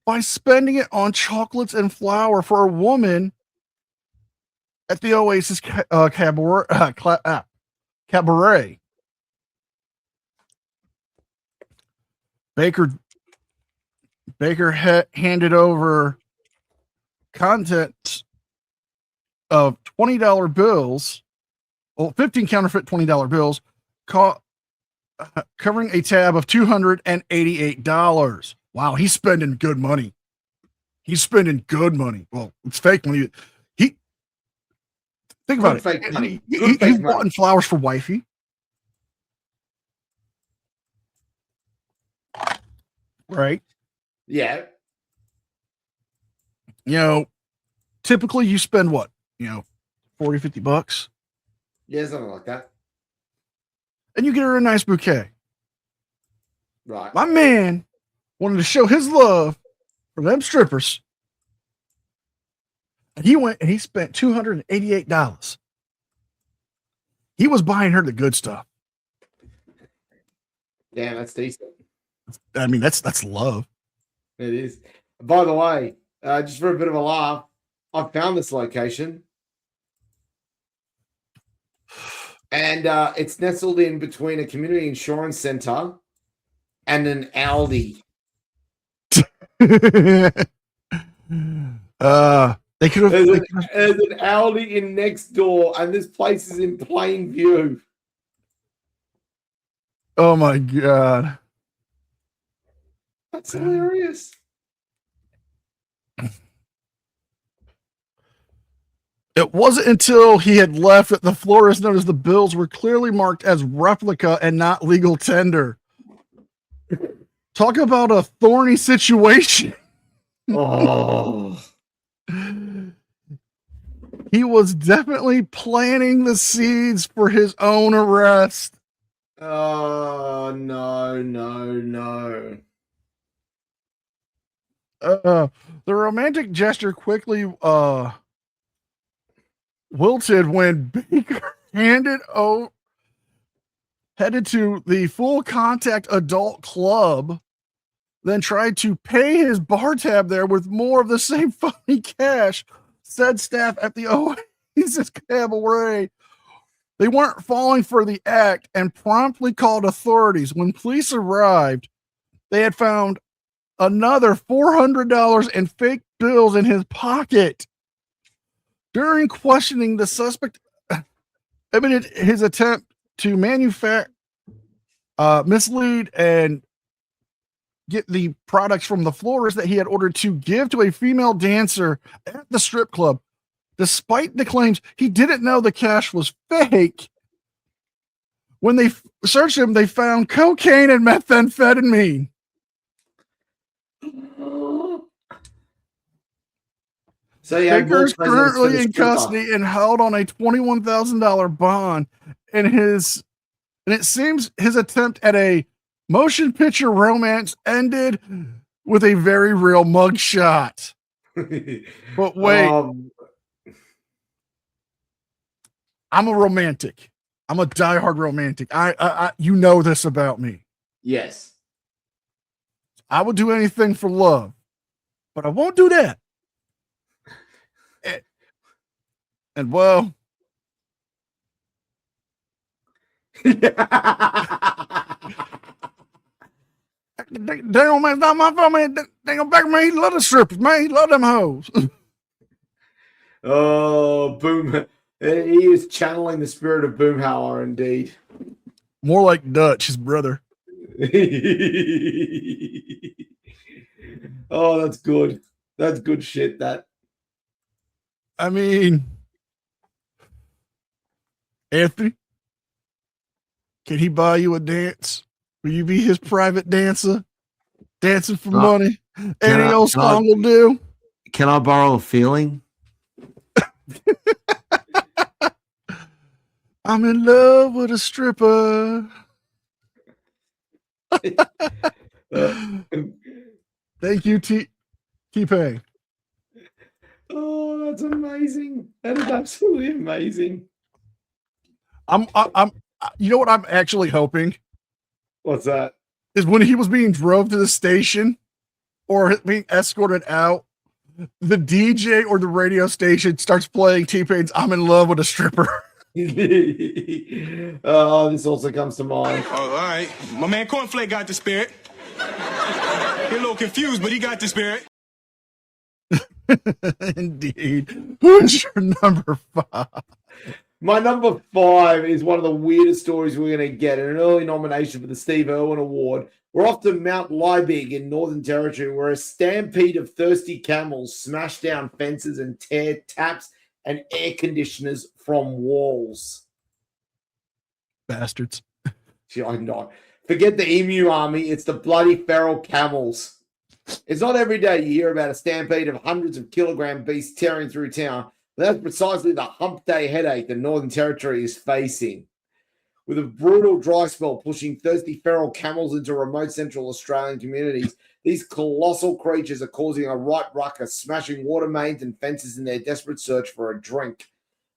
by spending it on chocolates and flour for a woman at the Oasis Cabaret. Baker handed over content of $20 bills, 15 counterfeit $20 bills, covering a tab of $288. Wow, he's spending good money. He's spending good money. Well, it's fake money. Think about
Fake
it.
money.
He's bought flowers for wifey. Right?
Yeah.
Typically you spend what? 40, 50 bucks.
Yeah, something like that.
And you get her a nice bouquet.
Right.
My man wanted to show his love for them strippers. And he went and he spent $288. He was buying her the good stuff.
Damn, that's decent.
I mean, that's love.
It is. By the way, just for a bit of a laugh, I found this location. And it's nestled in between a community insurance center and an Aldi.
They could have.
There's an Aldi in next door, and this place is in plain view.
Oh my God.
That's hilarious.
It wasn't until he had left that the florist noticed the bills were clearly marked as replica and not legal tender. Talk about a thorny situation.
Oh.
He was definitely planting the seeds for his own arrest.
Oh, no.
The romantic gesture quickly wilted when Baker headed to the full contact adult club, then tried to pay his bar tab there with more of the same phony cash, said staff at the Oasis Cabaret. They weren't falling for the act and promptly called authorities. When police arrived, they had found another $400 in fake bills in his pocket. During questioning, the suspect admitted his attempt to mislead and get the products from the florist that he had ordered to give to a female dancer at the strip club. Despite the claims, he didn't know the cash was fake. When they searched him, they found cocaine and methamphetamine.
So yeah,
Baker's currently in custody and held on a $21,000 bond. And it seems his attempt at a motion picture romance ended with a very real mugshot. But wait, I'm a romantic. I'm a diehard romantic. I you know this about me.
Yes.
I would do anything for love, but I won't do that. And well, damn, man, it's not my fault, man. They gonna back me. He love the strippers, man. He love them hoes.
Oh, Boom. He is channeling the spirit of Boomhauer, indeed.
More like Dutch, his brother.
Oh, that's good. That's good shit, that.
I mean, Anthony, can he buy you a dance? Will you be his private dancer? Dancing for money? Any old song will do.
Can I borrow a feeling?
I'm in love with a stripper. Thank you, T-Pain.
Oh, that's amazing. That is absolutely amazing.
I'm you know what I'm actually hoping?
What's that?
Is when he was being drove to the station or being escorted out, the DJ or the radio station starts playing T-Pain's I'm in love with a stripper.
Oh, this also comes to mind.
Oh, all right. My man Cornflake got the spirit. He a little confused, but he got the spirit.
Indeed. Who's your number 5?
My number 5 is one of the weirdest stories we're going to get, an early nomination for the Steve Irwin Award. We're off to Mount Liebig in Northern Territory, where a stampede of thirsty camels smash down fences and tear taps and air conditioners from walls.
Bastards.
Gee, I know. Forget the emu army. It's the bloody feral camels. It's not every day you hear about a stampede of hundreds of kilogram beasts tearing through town. But that's precisely the hump day headache the Northern Territory is facing. With a brutal dry spell pushing thirsty feral camels into remote Central Australian communities, these colossal creatures are causing a right ruckus, smashing water mains and fences in their desperate search for a drink.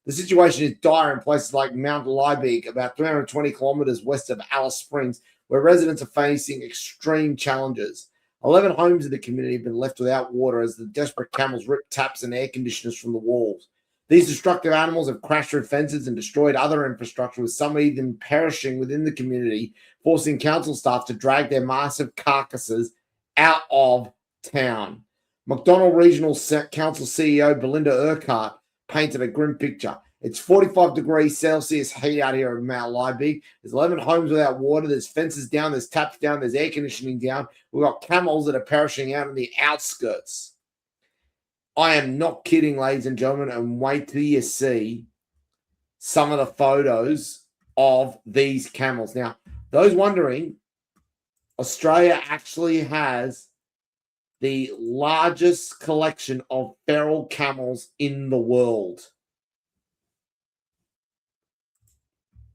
The situation is dire in places like Mount Liebig, about 320 kilometers west of Alice Springs, where residents are facing extreme challenges. 11 homes in the community have been left without water as the desperate camels rip taps and air conditioners from the walls. These destructive animals have crashed through fences and destroyed other infrastructure, with some even perishing within the community, forcing council staff to drag their massive carcasses out of town. McDonnell Regional Council CEO Belinda Urquhart painted a grim picture. It's 45 degrees Celsius heat out here in Mount Liebig. There's 11 homes without water. There's fences down. There's taps down. There's air conditioning down. We've got camels that are perishing out in the outskirts. I am not kidding, ladies and gentlemen, and wait till you see some of the photos of these camels. Now, those wondering, Australia actually has the largest collection of feral camels in the world.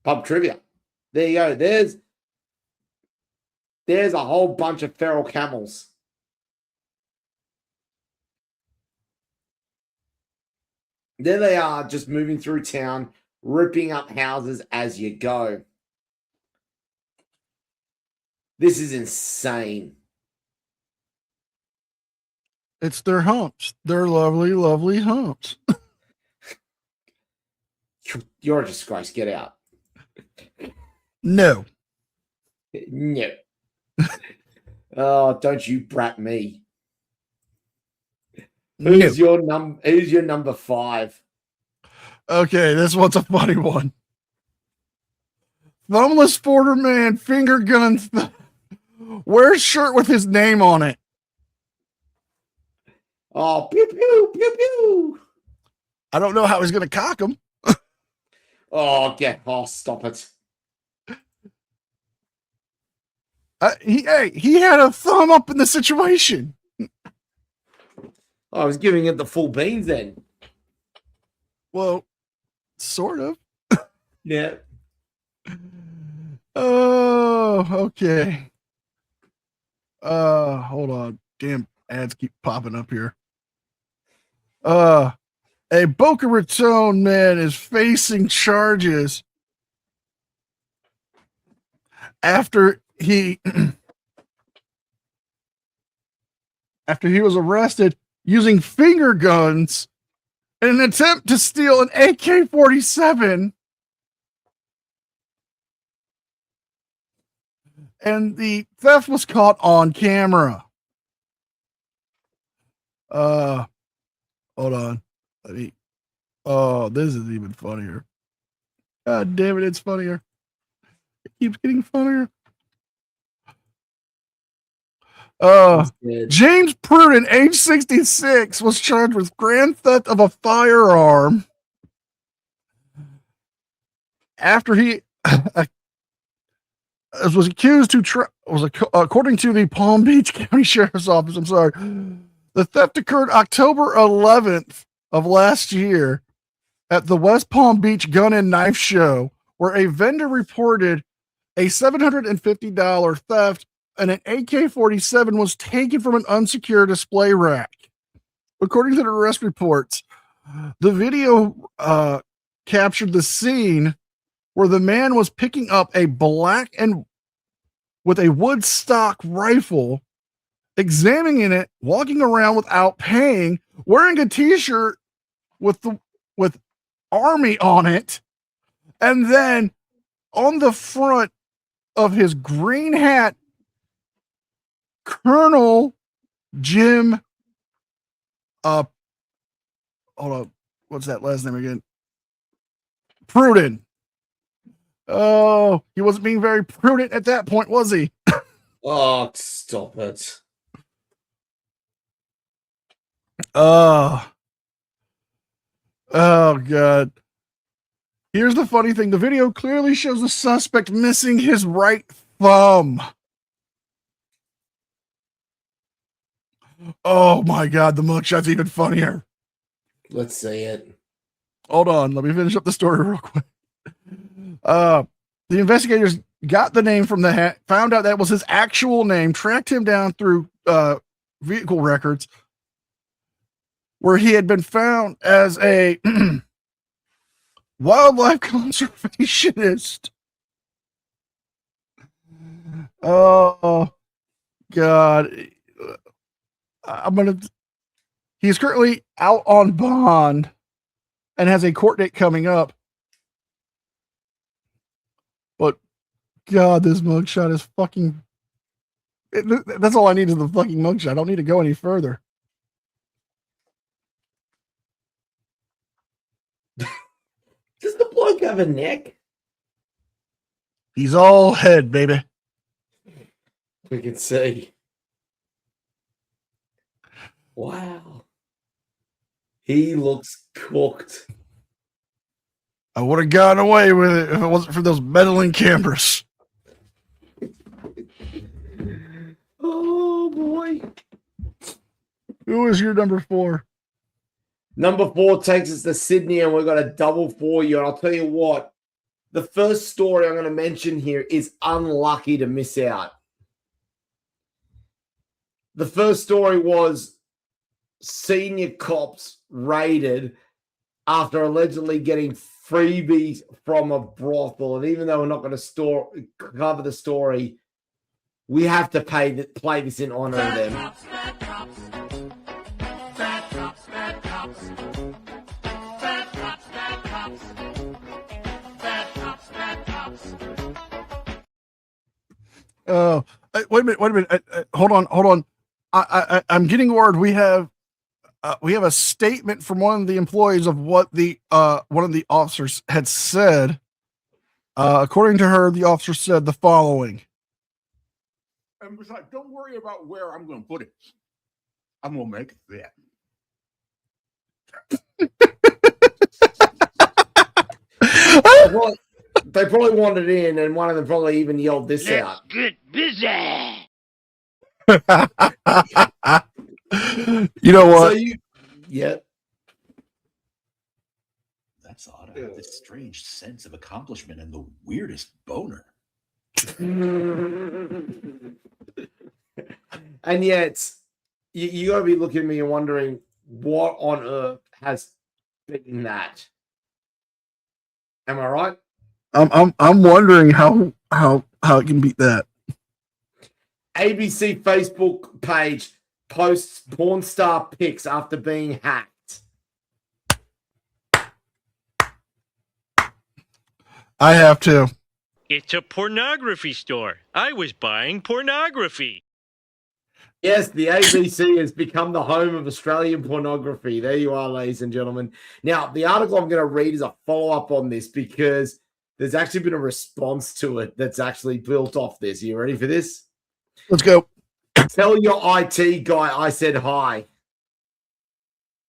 Pub trivia. There you go. There's a whole bunch of feral camels. There they are, just moving through town, ripping up houses as you go. This is insane.
It's their humps. They're lovely, lovely humps.
You're a disgrace. Get out.
No.
No. Oh, don't you brat me. Who's your number 5?
Okay, this one's a funny one. Thumbless Porter man finger guns wears shirt with his name on it.
Oh, pew pew pew pew.
I don't know how he's gonna cock him.
Stop it.
He had a thumb up in the situation.
I was giving it the full beans then.
Well, sort of.
Yeah.
Oh, okay. Hold on. Damn ads keep popping up here. A Boca Raton man is facing charges after he was arrested using finger guns in an attempt to steal an AK-47. And the theft was caught on camera. Hold on. Oh, this is even funnier. God damn it, it's funnier. It keeps getting funnier. James Pruden, age 66, was charged with grand theft of a firearm after he was accused according to the Palm Beach County Sheriff's Office. I'm sorry. The theft occurred October 11th of last year at the West Palm Beach Gun and Knife Show, where a vendor reported a $750 theft and an AK-47 was taken from an unsecured display rack. According to the arrest reports, the video captured the scene where the man was picking up a black and with a wood stock rifle, examining it, walking around without paying, wearing a t-shirt with Army on it, and then on the front of his green hat, Colonel Jim, hold on, what's that last name again? Pruden. Oh, he wasn't being very prudent at that point, was he?
Oh, stop it.
Oh, God. Here's the funny thing. The video clearly shows the suspect missing his right thumb. Oh, my God. The mugshot's even funnier.
Let's see it.
Hold on. Let me finish up the story real quick. The investigators got the name from the hat, found out that was his actual name, tracked him down through vehicle records, where he had been found as a wildlife conservationist. Oh, God. He's currently out on bond and has a court date coming up. But God, this mugshot is fucking. That's all I need is the fucking mugshot. I don't need to go any further.
Does the bloke have a neck?
He's all head, baby.
We can see. Wow. He looks cooked.
I would have gotten away with it if it wasn't for those meddling cameras.
Oh, boy.
Who is your number 4?
Number 4 takes us to Sydney, and we've got a double for you. And I'll tell you what, the first story I'm going to mention here is unlucky to miss out. The first story was senior cops raided after allegedly getting freebies from a brothel. And even though we're not going to cover the story, we have to play this in honor of them.
Wait a minute. Hold on. I'm getting word we have a statement from one of the employees of what the one of the officers had said. According to her, the officer said the following.
And besides, don't worry about where I'm going to put it. I'm going to make it there.
They probably wanted it in, and one of them probably even yelled this out.
Get busy.
You know what?
Yeah.
That's odd. I have this strange sense of accomplishment and the weirdest boner.
And yet, you got to be looking at me and wondering what on earth has been that. Am I right?
I'm wondering how how it can beat that.
ABC Facebook page posts porn star pics after being hacked.
I have to.
It's a pornography store. I was buying pornography.
Yes, the ABC has become the home of Australian pornography. There you are, ladies and gentlemen. Now, the article I'm going to read is a follow-up on this because there's actually been a response to it that's actually built off this. Are you ready for this?
Let's go.
Tell your IT guy I said hi.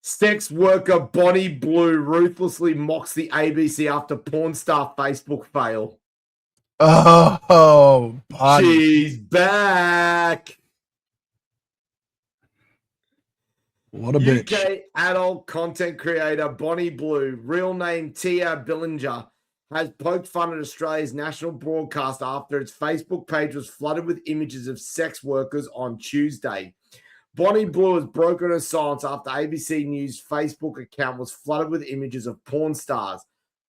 Sex worker Bonnie Blue ruthlessly mocks the ABC after porn star Facebook fail.
Oh, Bonnie.
She's back.
What a bitch.
UK adult content creator Bonnie Blue, real name Tia Billinger, has poked fun at Australia's national broadcast after its Facebook page was flooded with images of sex workers on Tuesday. Bonnie Blue has broken her silence after ABC News' Facebook account was flooded with images of porn stars.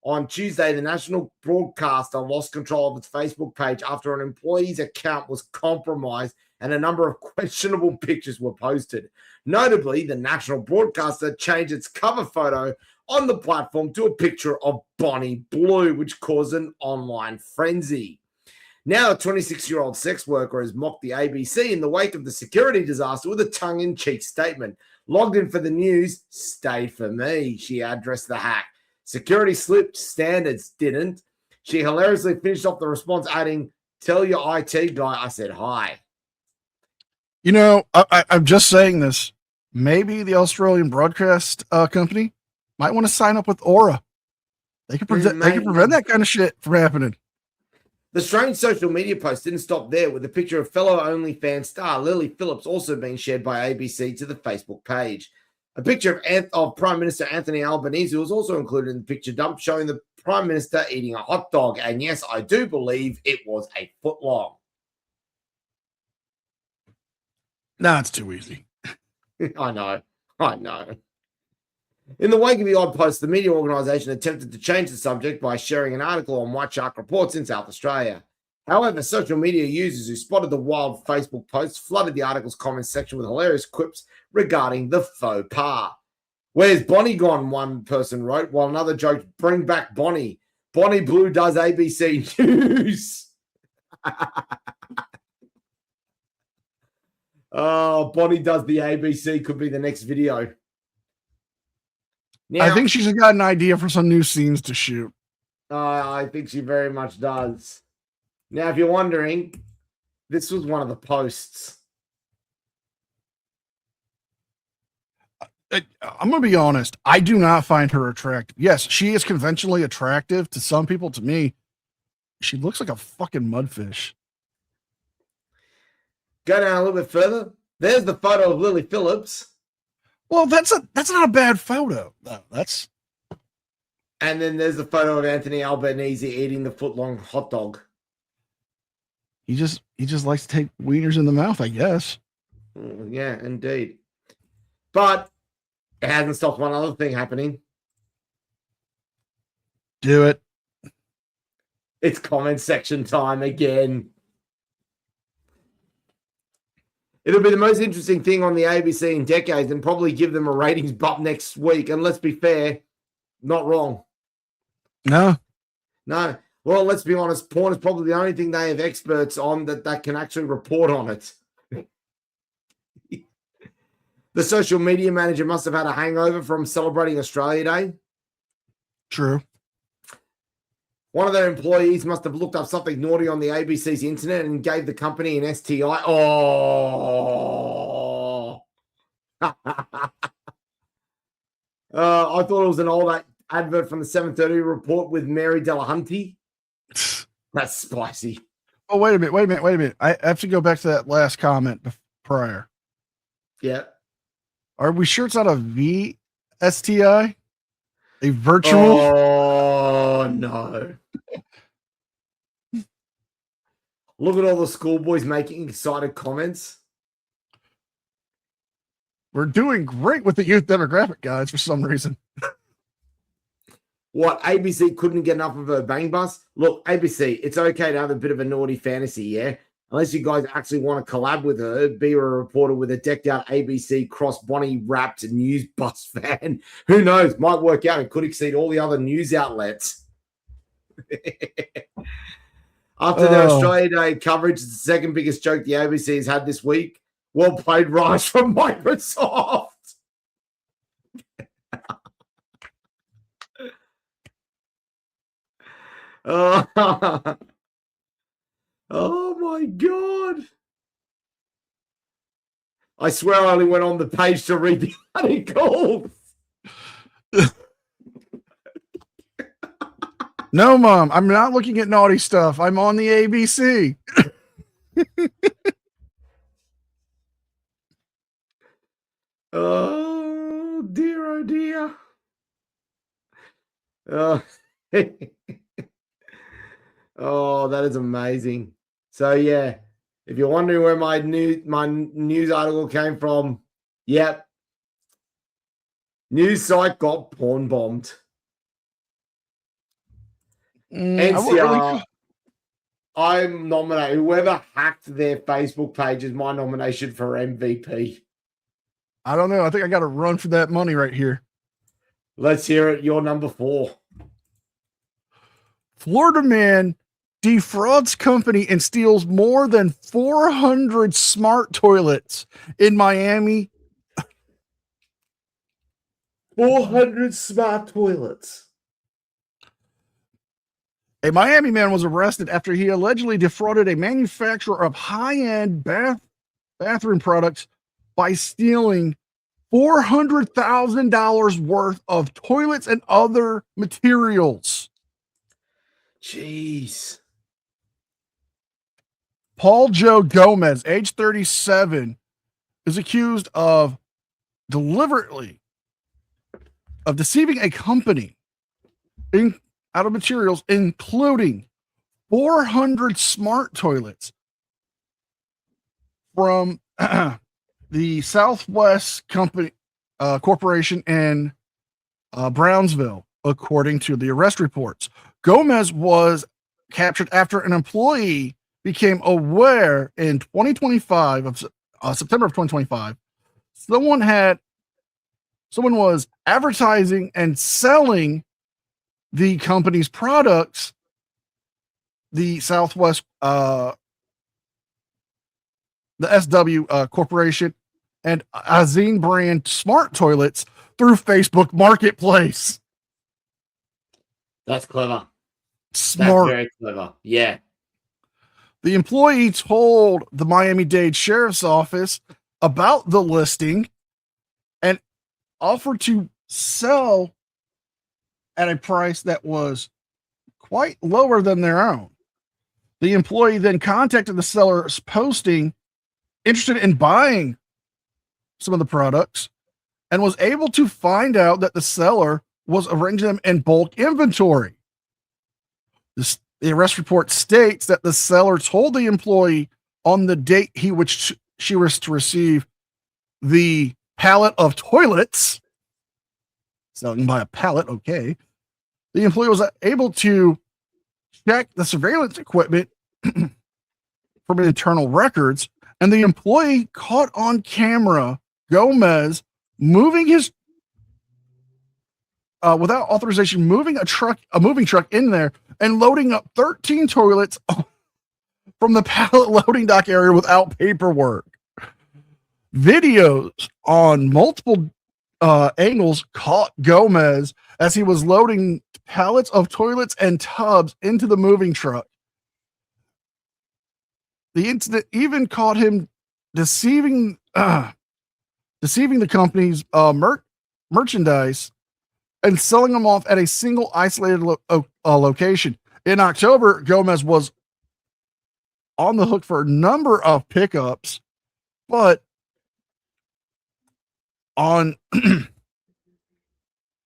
On Tuesday, the national broadcaster lost control of its Facebook page after an employee's account was compromised and a number of questionable pictures were posted. Notably, the national broadcaster changed its cover photo on the platform to a picture of Bonnie Blue, which caused an online frenzy. Now, a 26-year-old sex worker has mocked the ABC in the wake of the security disaster with a tongue-in-cheek statement. Logged in for the news, stayed for me, she addressed the hack. Security slipped, standards didn't. She hilariously finished off the response, adding, tell your IT guy I said hi.
You know, I'm just saying this. Maybe the Australian broadcast company might want to sign up with Aura. They can prevent that kind of shit from happening.
The strange social media post didn't stop there, with a picture of fellow OnlyFans star Lily Phillips also being shared by ABC to the Facebook page. A picture of Prime Minister Anthony Albanese was also included in the picture dump, showing the Prime Minister eating a hot dog. And yes, I do believe it was a foot long.
Nah, it's too easy.
I know. In the wake of the odd post, the media organisation attempted to change the subject by sharing an article on White Shark Reports in South Australia. However, social media users who spotted the wild Facebook post flooded the article's comments section with hilarious quips regarding the faux pas. Where's Bonnie gone? One person wrote, while another joked, bring back Bonnie. Bonnie Blue does ABC News. Oh, Bonnie does the ABC could be the next video. Now,
I think she's got an idea for some new scenes to shoot.
I think she very much does. Now, if you're wondering, this was one of the posts.
I'm going to be honest. I do not find her attractive. Yes, she is conventionally attractive to some people. To me, she looks like a fucking mudfish.
Go down a little bit further. There's the photo of Lily Phillips.
Well, that's not a bad photo. No,
and then there's the photo of Anthony Albanese eating the foot-long hot dog.
He just likes to take wieners in the mouth, I guess.
Yeah, indeed. But it hasn't stopped one other thing happening.
Do it.
It's comment section time again. It'll be the most interesting thing on the ABC in decades and probably give them a ratings bump next week. And let's be fair, not wrong.
No.
Well, let's be honest. Porn is probably the only thing they have experts on that can actually report on it. The social media manager must have had a hangover from celebrating Australia Day.
True.
One of their employees must have looked up something naughty on the ABC's internet and gave the company an STI. Oh. I thought it was an old advert from the 7:30 report with Mary Delahunty. That's spicy.
Oh, wait a minute. I have to go back to that last comment prior.
Yeah.
Are we sure it's not a VSTI? A virtual?
Oh, no. Look at all the schoolboys making excited comments.
We're doing great with the youth demographic, guys, for some reason.
what, ABC couldn't get enough of her bang bus? Look, ABC, it's okay to have a bit of a naughty fantasy, yeah? Unless you guys actually want to collab with her, be a reporter with a decked out ABC cross Bonnie wrapped news bus fan. Who knows? Might work out and could exceed all the other news outlets. After the Australia Day coverage, it's the second biggest joke the ABC has had this week. Well played, Rise from Microsoft. Oh my God. I swear I only went on the page to read the article.
No, Mom, I'm not looking at naughty stuff. I'm on the ABC.
Oh, dear, oh, dear. Oh. Oh, that is amazing. So, yeah, if you're wondering where my news article came from, yep. News site got porn bombed. NCR, I'm nominated. Whoever hacked their Facebook page is my nomination for MVP.
I don't know. I think I got to run for that money right here.
Let's hear it. You're number 4.
Florida man defrauds company and steals more than 400 smart toilets in Miami.
400 smart toilets.
A Miami man was arrested after he allegedly defrauded a manufacturer of high-end bathroom products by stealing $400,000 worth of toilets and other materials.
Jeez.
Paul Joe Gomez, age 37, is accused of deliberately of deceiving a company out of materials, including 400 smart toilets from the Southwest Company Corporation in Brownsville, according to the arrest reports. Gomez was captured after an employee became aware in 2025 of September of 2025. Someone was advertising and selling the company's products, the Southwest, the SW Corporation, and Azine brand smart toilets through Facebook Marketplace.
That's clever.
Smart.
That's very clever. Yeah.
The employee told the Miami-Dade Sheriff's Office about the listing and offered to sell at a price that was quite lower than their own. The employee then contacted the seller's posting, interested in buying some of the products, and was able to find out that the seller was arranging them in bulk inventory. The arrest report states that the seller told the employee on the date she was to receive the pallet of toilets. Selling by a pallet, okay. The employee was able to check the surveillance equipment from internal records, and the employee caught on camera Gomez moving his without authorization, moving a moving truck in there and loading up 13 toilets from the pallet loading dock area without paperwork. Videos on multiple angles caught Gomez as he was loading pallets of toilets and tubs into the moving truck. The incident even caught him deceiving the company's merchandise and selling them off at a single isolated location. In October, Gomez was on the hook for a number of pickups, but on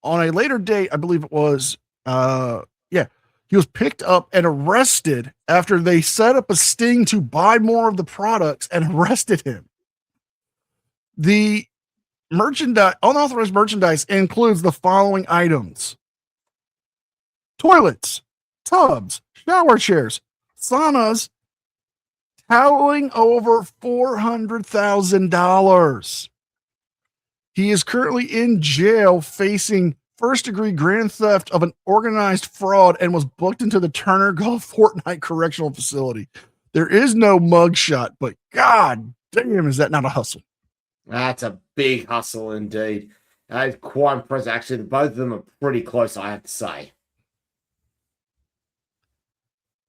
a later date, I believe it was, he was picked up and arrested after they set up a sting to buy more of the products and arrested him. The unauthorized merchandise includes the following items: toilets, tubs, shower chairs, saunas, totaling over $400,000. He is currently in jail facing first-degree grand theft of an organized fraud and was booked into the Turner Gulf Fortnite Correctional Facility. There is no mugshot, but god damn, is that not a hustle?
That's a big hustle indeed. That is quite impressive. Actually, both of them are pretty close, I have to say.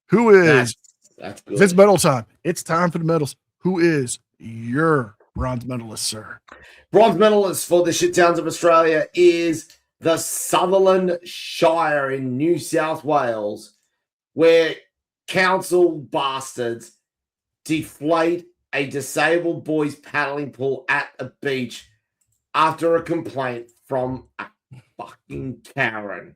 Who is
That's good.
It's medal time. It's time for the medals. Who is your bronze medalist, sir?
Bronze medalist for the shit towns of Australia is the Sutherland Shire in New South Wales, where council bastards deflate a disabled boys paddling pool at a beach after a complaint from a fucking Karen.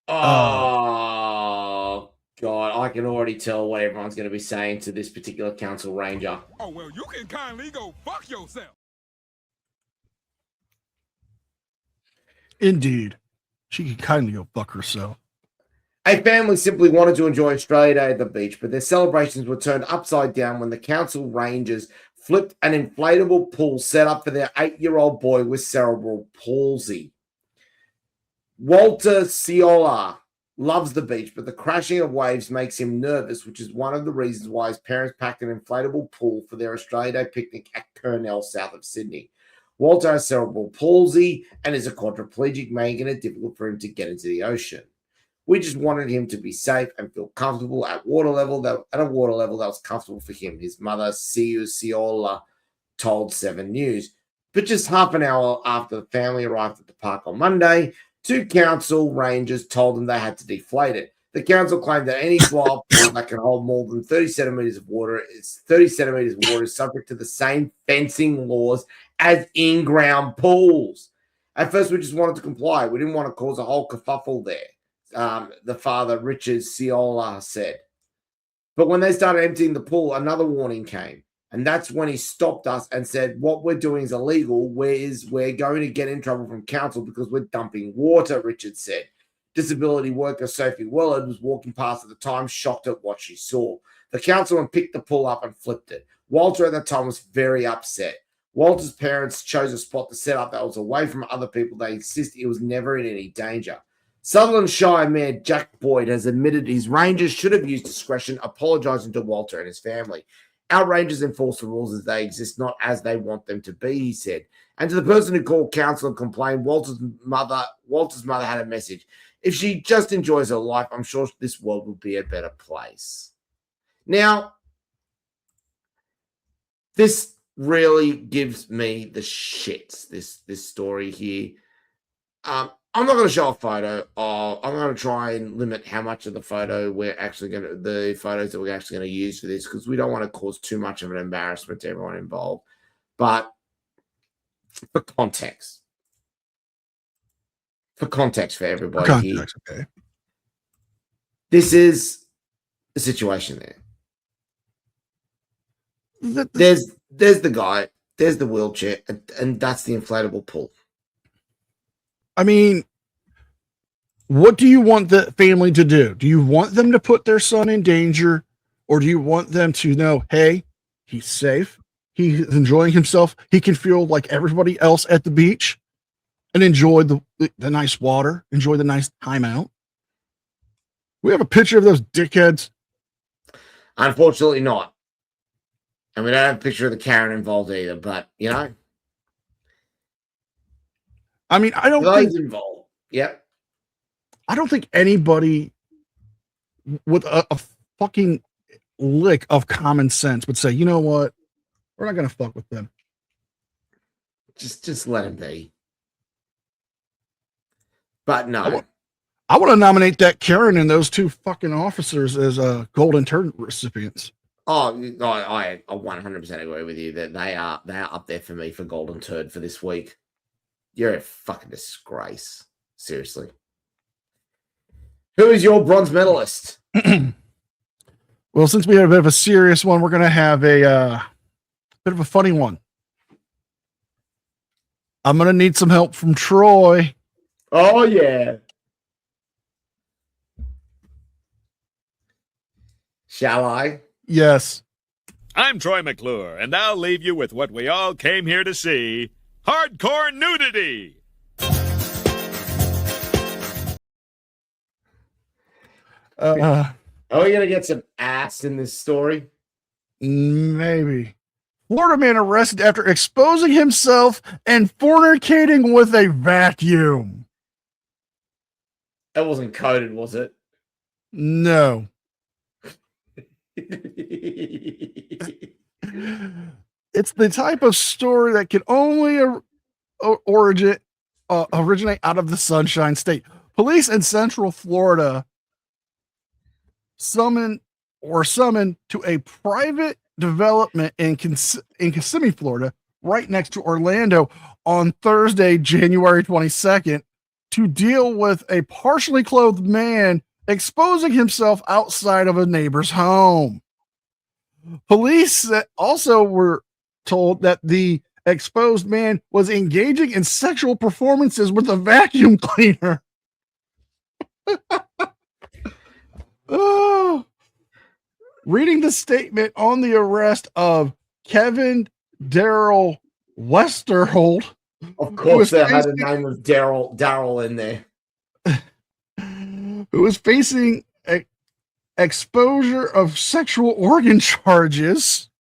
Oh, God. I can already tell what everyone's going to be saying to this particular council ranger.
Oh, well, you can kindly go fuck yourself.
Indeed. She can kindly go fuck herself.
A family simply wanted to enjoy Australia Day at the beach, but their celebrations were turned upside down when the council rangers flipped an inflatable pool set up for their 8-year-old boy with cerebral palsy. Walter Ciola loves the beach, but the crashing of waves makes him nervous, which is one of the reasons why his parents packed an inflatable pool for their Australia Day picnic at Kurnell, south of Sydney. Walter has cerebral palsy and is a quadriplegic, making it difficult for him to get into the ocean. We just wanted him to be safe and feel comfortable at a water level that was comfortable for him. His mother, Siu Ciola, told 7 News. But just half an hour after the family arrived at the park on Monday, 2 council rangers told them they had to deflate it. The council claimed that any blow-up pool that can hold more than 30 centimeters of water is subject to the same fencing laws as in-ground pools. At first, we just wanted to comply. We didn't want to cause a whole kerfuffle there. The father, Richard Ciola, said. But when they started emptying the pool, another warning came. And that's when he stopped us and said, what we're doing is illegal. We're going to get in trouble from council because we're dumping water, Richard said. Disability worker Sophie Willard was walking past at the time, shocked at what she saw. The councilman picked the pool up and flipped it. Walter at the time was very upset. Walter's parents chose a spot to set up that was away from other people. They insist he was never in any danger. Sutherland Shire Mayor Jack Boyd has admitted his rangers should have used discretion, apologising to Walter and his family. Our rangers enforce the rules as they exist, not as they want them to be, he said. And to the person who called council and complained, Walter's mother had a message. If she just enjoys her life, I'm sure this world will be a better place. Now, this really gives me the shits, this story here. I'm not going to show a photo. I'm going to try and limit how much of the photos that we're actually going to use for this, because we don't want to cause too much of an embarrassment to everyone involved. But for context for everybody here,
okay.
This is the situation there. There's the guy, there's the wheelchair, and that's the inflatable pool.
I mean, what do you want the family to do? Do you want them to put their son in danger, or do you want them to know, hey, he's safe, he's enjoying himself, he can feel like everybody else at the beach and enjoy the nice water, enjoy the nice time out? We have a picture of those dickheads.
Unfortunately not. And we don't have a picture of the Karen involved either, but, you know.
I mean, I don't think
involved. Yep.
I don't think anybody with a fucking lick of common sense would say, you know what? We're not going to fuck with them.
Just let him be. But no.
I want to nominate that Karen and those 2 fucking officers as golden turd recipients.
Oh, I 100% agree with you that they are up there for me for golden turd for this week. You're a fucking disgrace. Seriously. Who is your bronze medalist?
Well, since we had a bit of a serious one, we're going to have a bit of a funny one. I'm going to need some help from Troy.
Oh, yeah. Shall I?
Yes.
I'm Troy McClure, and I'll leave you with what we all came here to see. Hardcore nudity!
Are we going to get some ass in this story?
Maybe. Florida man arrested after exposing himself and fornicating with a vacuum.
That wasn't coded, was it?
No. It's the type of story that can only originate out of the Sunshine State. Police in Central Florida summoned to a private development in Kissimmee, Florida, right next to Orlando, on Thursday, January 22nd, to deal with a partially clothed man exposing himself outside of a neighbor's home. Police also were told that the exposed man was engaging in sexual performances with a vacuum cleaner. Oh. Reading the statement on the arrest of Kevin Daryl Westerhold.
Of course, they had a name of Daryl in there.
Who was facing exposure of sexual organ charges.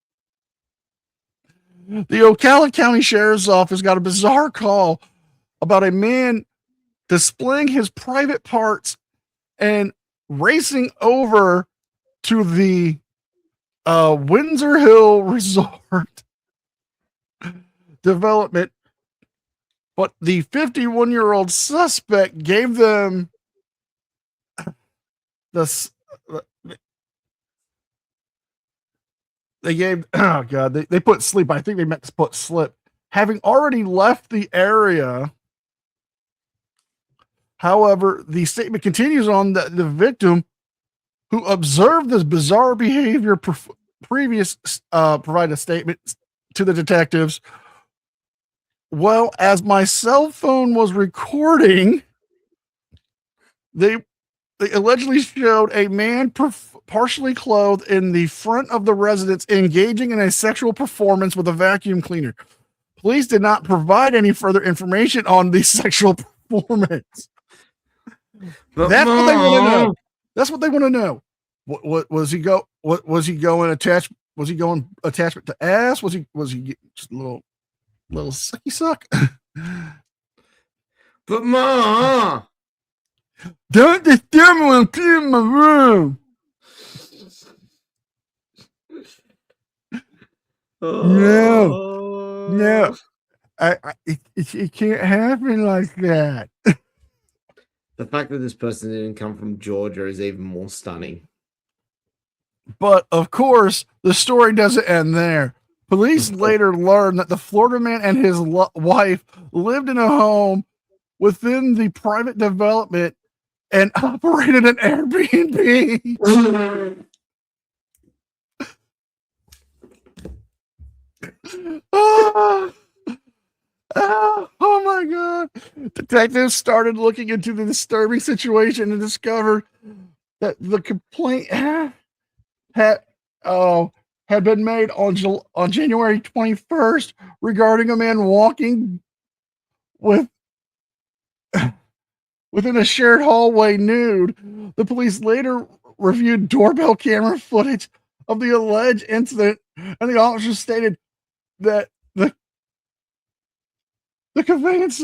The Ocala County Sheriff's Office got a bizarre call about a man displaying his private parts and racing over to the Windsor Hill Resort development, but the 51-year-old suspect gave them they put sleep. I think they meant to put slip. Having already left the area. However, the statement continues on that the victim, who observed this bizarre behavior provide a statement to the detectives. Well, as my cell phone was recording, they allegedly showed a man partially clothed in the front of the residence engaging in a sexual performance with a vacuum cleaner. Police did not provide any further information on the sexual performance. That's what they want to know. That's what they want to know. What was he go? What was he going attach? Was he going attachment to ass? Was he just a little sucky suck?
But Ma,
don't disturb me when I'm cleaning my room. No, it can't happen like that.
The fact that this person didn't come from Georgia is even more stunning.
But of course, the story doesn't end there. Police later learned that the Florida man and his wife lived in a home within the private development and operated an Airbnb. Oh my God. Detectives started looking into the disturbing situation and discovered that the complaint had been made on January 21st regarding a man walking within a shared hallway nude. The police later reviewed doorbell camera footage of the alleged incident, and the officer stated that the canvassed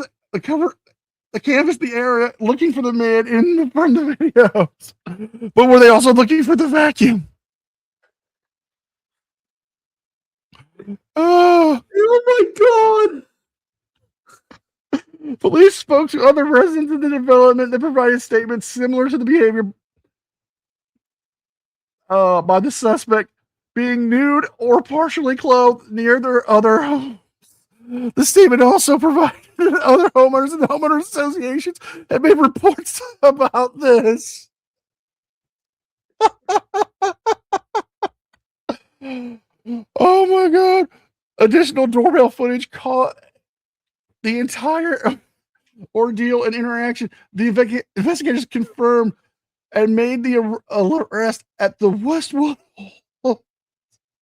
the area looking for the man in the front of the videos. But were they also looking for the vacuum? Oh my God. Police spoke to other residents of the development that provided statements similar to the behavior by the suspect being nude or partially clothed near their other homes. The statement also provided that other homeowners and homeowner associations had made reports about this. Oh my God. Additional doorbell footage caught the entire ordeal and interaction. The investigators confirmed and made the arrest at the Westwood.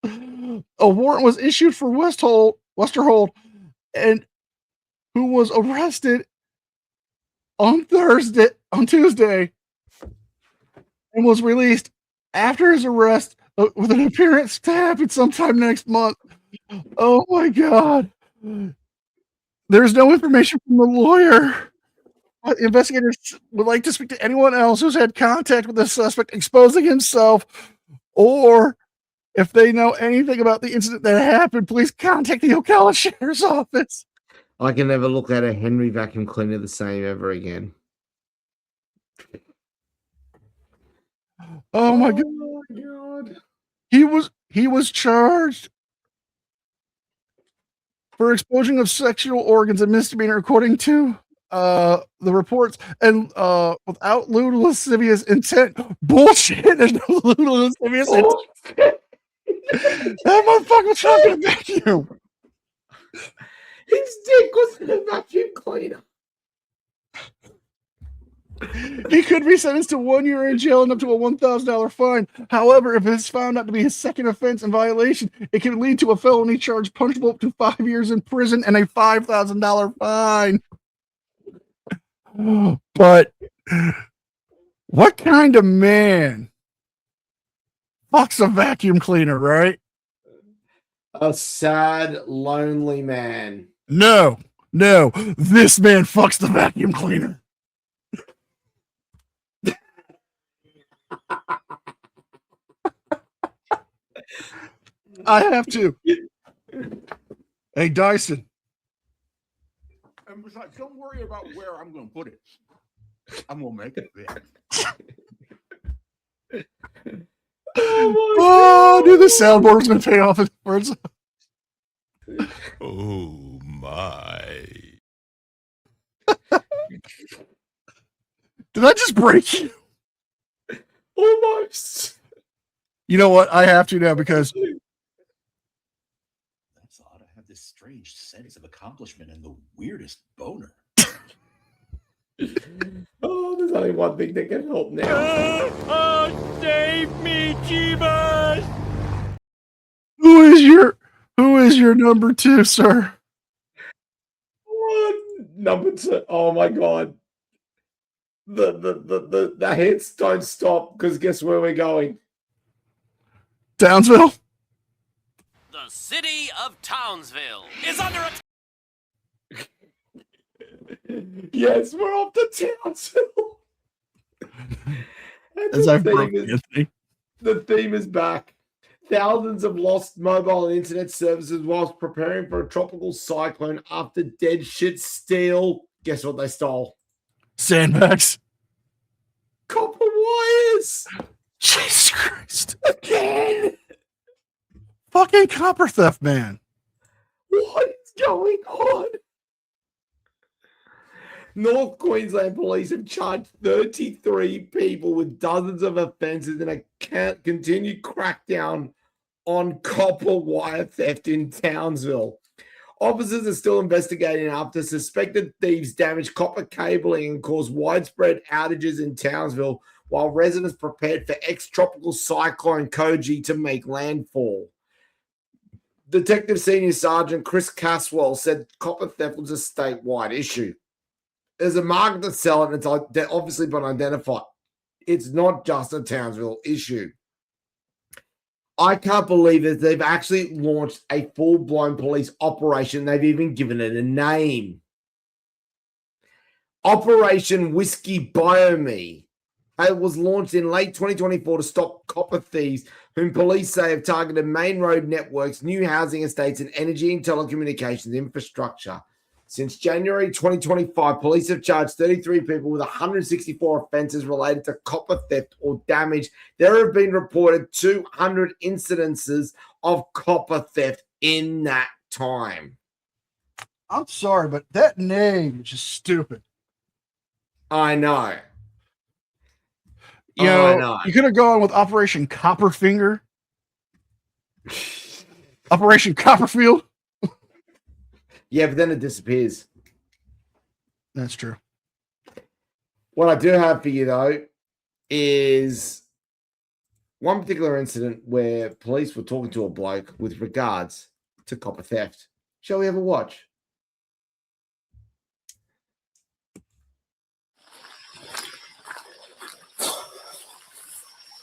A warrant was issued for Westerhold, and who was arrested on Tuesday, and was released after his arrest with an appearance to happen sometime next month. Oh my God. There's no information from the lawyer. Investigators would like to speak to anyone else who's had contact with the suspect exposing himself, or if they know anything about the incident that happened, please contact the Ocala Sheriff's Office.
I can never look at a Henry vacuum cleaner the same ever again.
Oh my God. He was charged for exposing of sexual organs and misdemeanor, according to the reports, and without lewd lascivious intent. Bullshit. There's no lewd lascivious intent. That motherfucker was talking about you.
His dick was in a vacuum cleaner.
He could be sentenced to 1 year in jail and up to a $1,000 fine. However, if it's found out to be his second offense in violation, it can lead to a felony charge punishable up to 5 years in prison and a $5,000 fine. But what kind of man fucks a vacuum cleaner, right?
A sad, lonely man.
No, this man fucks the vacuum cleaner. I have to. Hey, Dyson.
And besides, don't worry about where I'm going to put it. I'm going to make it there.
Oh, dude, the soundboard's going to pay off his words.
Oh, my.
Did I just break you?
Almost.
You know what? I have to now because
That's odd. I have this strange sense of accomplishment and the weirdest boner.
Oh, there's only one thing that can help now.
Oh, save me, Jeebus!
who is your number two, sir?
Number two. Oh my God. The hits don't stop because guess where we're going?
Townsville?
The city of Townsville is under attack.
Yes, we're off to Townsville.
As I've broken Anthony.
The theme is back. Thousands have lost mobile and internet services whilst preparing for a tropical cyclone after dead shit steal. Guess what they stole?
Sandbags.
Copper wires.
Jesus Christ.
Again.
Fucking copper theft, man.
What is going on? North Queensland police have charged 33 people with dozens of offences in a continued crackdown on copper wire theft in Townsville. Officers are still investigating after suspected thieves damaged copper cabling and caused widespread outages in Townsville while residents prepared for ex-tropical cyclone Koji to make landfall. Detective Senior Sergeant Chris Caswell said copper theft was a statewide issue. There's a market to sell it, and it's obviously been identified. It's not just a Townsville issue. I can't believe that they've actually launched a full-blown police operation. They've even given it a name. Operation Whiskey Bio Me. It was launched in late 2024 to stop copper thieves, whom police say have targeted main road networks, new housing estates, and energy and telecommunications infrastructure. Since January 2025, police have charged 33 people with 164 offenses related to copper theft or damage. There have been reported 200 incidences of copper theft in that time.
I'm sorry, but that name is just stupid.
I know.
You know, you could have gone with Operation Copperfinger. Operation Copperfield.
Yeah, but then it disappears.
That's true.
What I do have for you, though, is one particular incident where police were talking to a bloke with regards to copper theft. Shall we have a watch?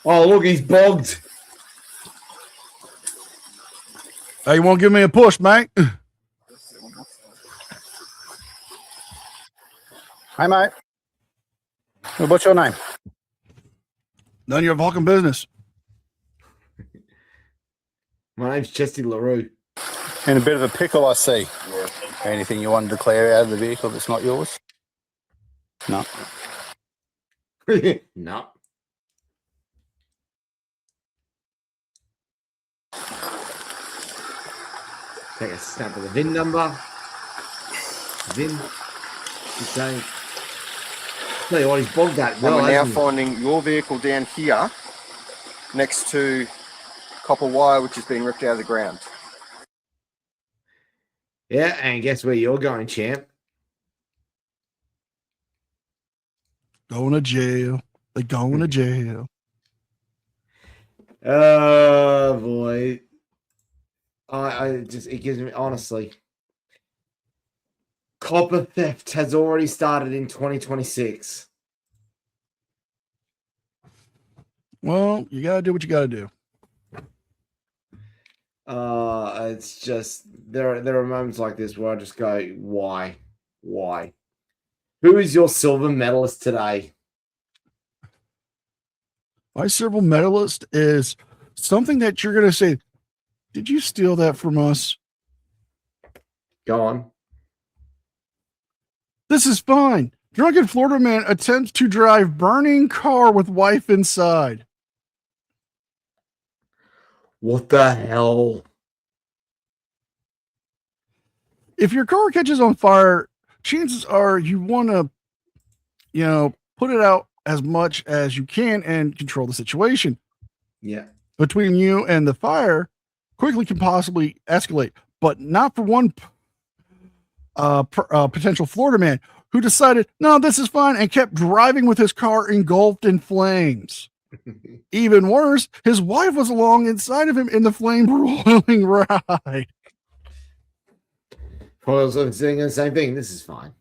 Oh, look, he's bogged.
Hey, you want to give me a push, mate?
Hi, mate. What's your name?
None of your fucking business.
My name's Chesty LaRue.
In a bit of a pickle, I see. Anything you want to declare out of the vehicle that's not yours? No.
No. Take a snap of the VIN number. VIN. Okay. Tell you what, he's bogged that well.
And we're now
hasn't he?
finding your vehicle down here next to copper wire, which has been ripped out of the ground.
Yeah, and guess where you're going, champ?
Going to jail. They're going to jail.
Oh boy. I just, it gives me, honestly, copper theft has already started in 2026.
Well, you got to do what you got to do.
It's just, there are moments like this where I just go, why? Who is your silver medalist today?
My silver medalist is something that you're going to say, did you steal that from us?
Go on.
This is fine. Drunken Florida man attempts to drive burning car with wife inside.
What the hell?
If your car catches on fire, chances are you want to, put it out as much as you can and control the situation.
Yeah.
Between you and the fire quickly can possibly escalate, but not for one potential Florida man who decided, no, this is fine, and kept driving with his car engulfed in flames. Even worse, his wife was along inside of him in the flame broiling ride.
Well, I was saying the same thing. This is fine.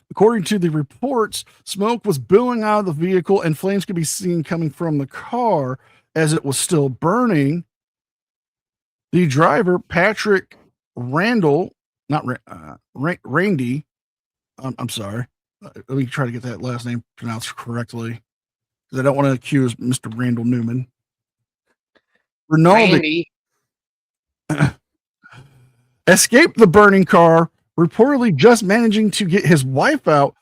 According to the reports, smoke was billowing out of the vehicle and flames could be seen coming from the car as it was still burning. The driver, Patrick Randall, not Randy. I'm sorry. Let me try to get that last name pronounced correctly because I don't want to accuse Mr. Randall Newman. Rinaldi escaped the burning car, reportedly just managing to get his wife out.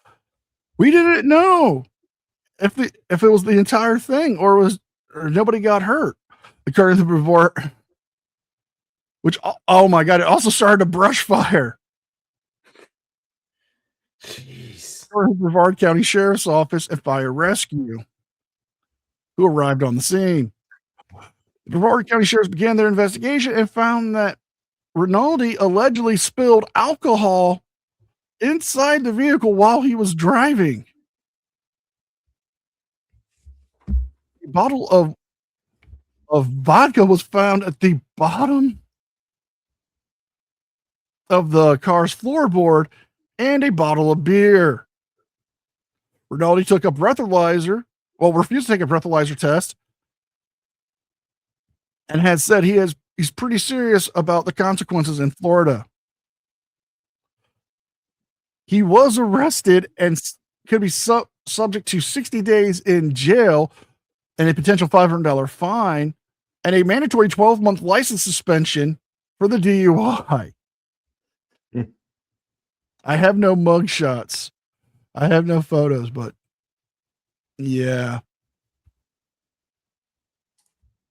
We didn't know if it was the entire thing or nobody got hurt, according to the report. Which, oh my God, it also started a brush fire.
Jeez.
Brevard County Sheriff's Office and Fire Rescue, who arrived on the scene. The Brevard County Sheriffs began their investigation and found that Rinaldi allegedly spilled alcohol inside the vehicle while he was driving. A bottle of vodka was found at the bottom of the car's floorboard and a bottle of beer. Rinaldi took a breathalyzer, refused to take a breathalyzer test, and has said he's pretty serious about the consequences in Florida. He was arrested and could be subject to 60 days in jail and a potential $500 fine and a mandatory 12-month license suspension for the DUI. I have no mug shots. I have no photos, but yeah.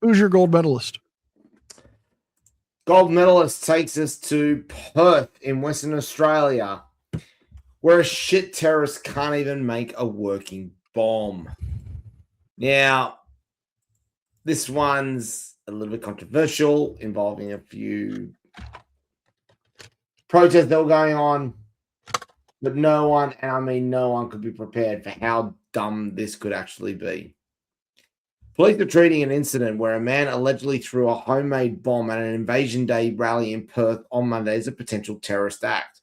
Who's your gold medalist?
Gold medalist takes us to Perth in Western Australia, where a shit terrorist can't even make a working bomb. Now, this one's a little bit controversial, involving a few protests that were going on, but no one, and I mean no one, could be prepared for how dumb this could actually be. Police are treating an incident where a man allegedly threw a homemade bomb at an Invasion Day rally in Perth on Monday as a potential terrorist act.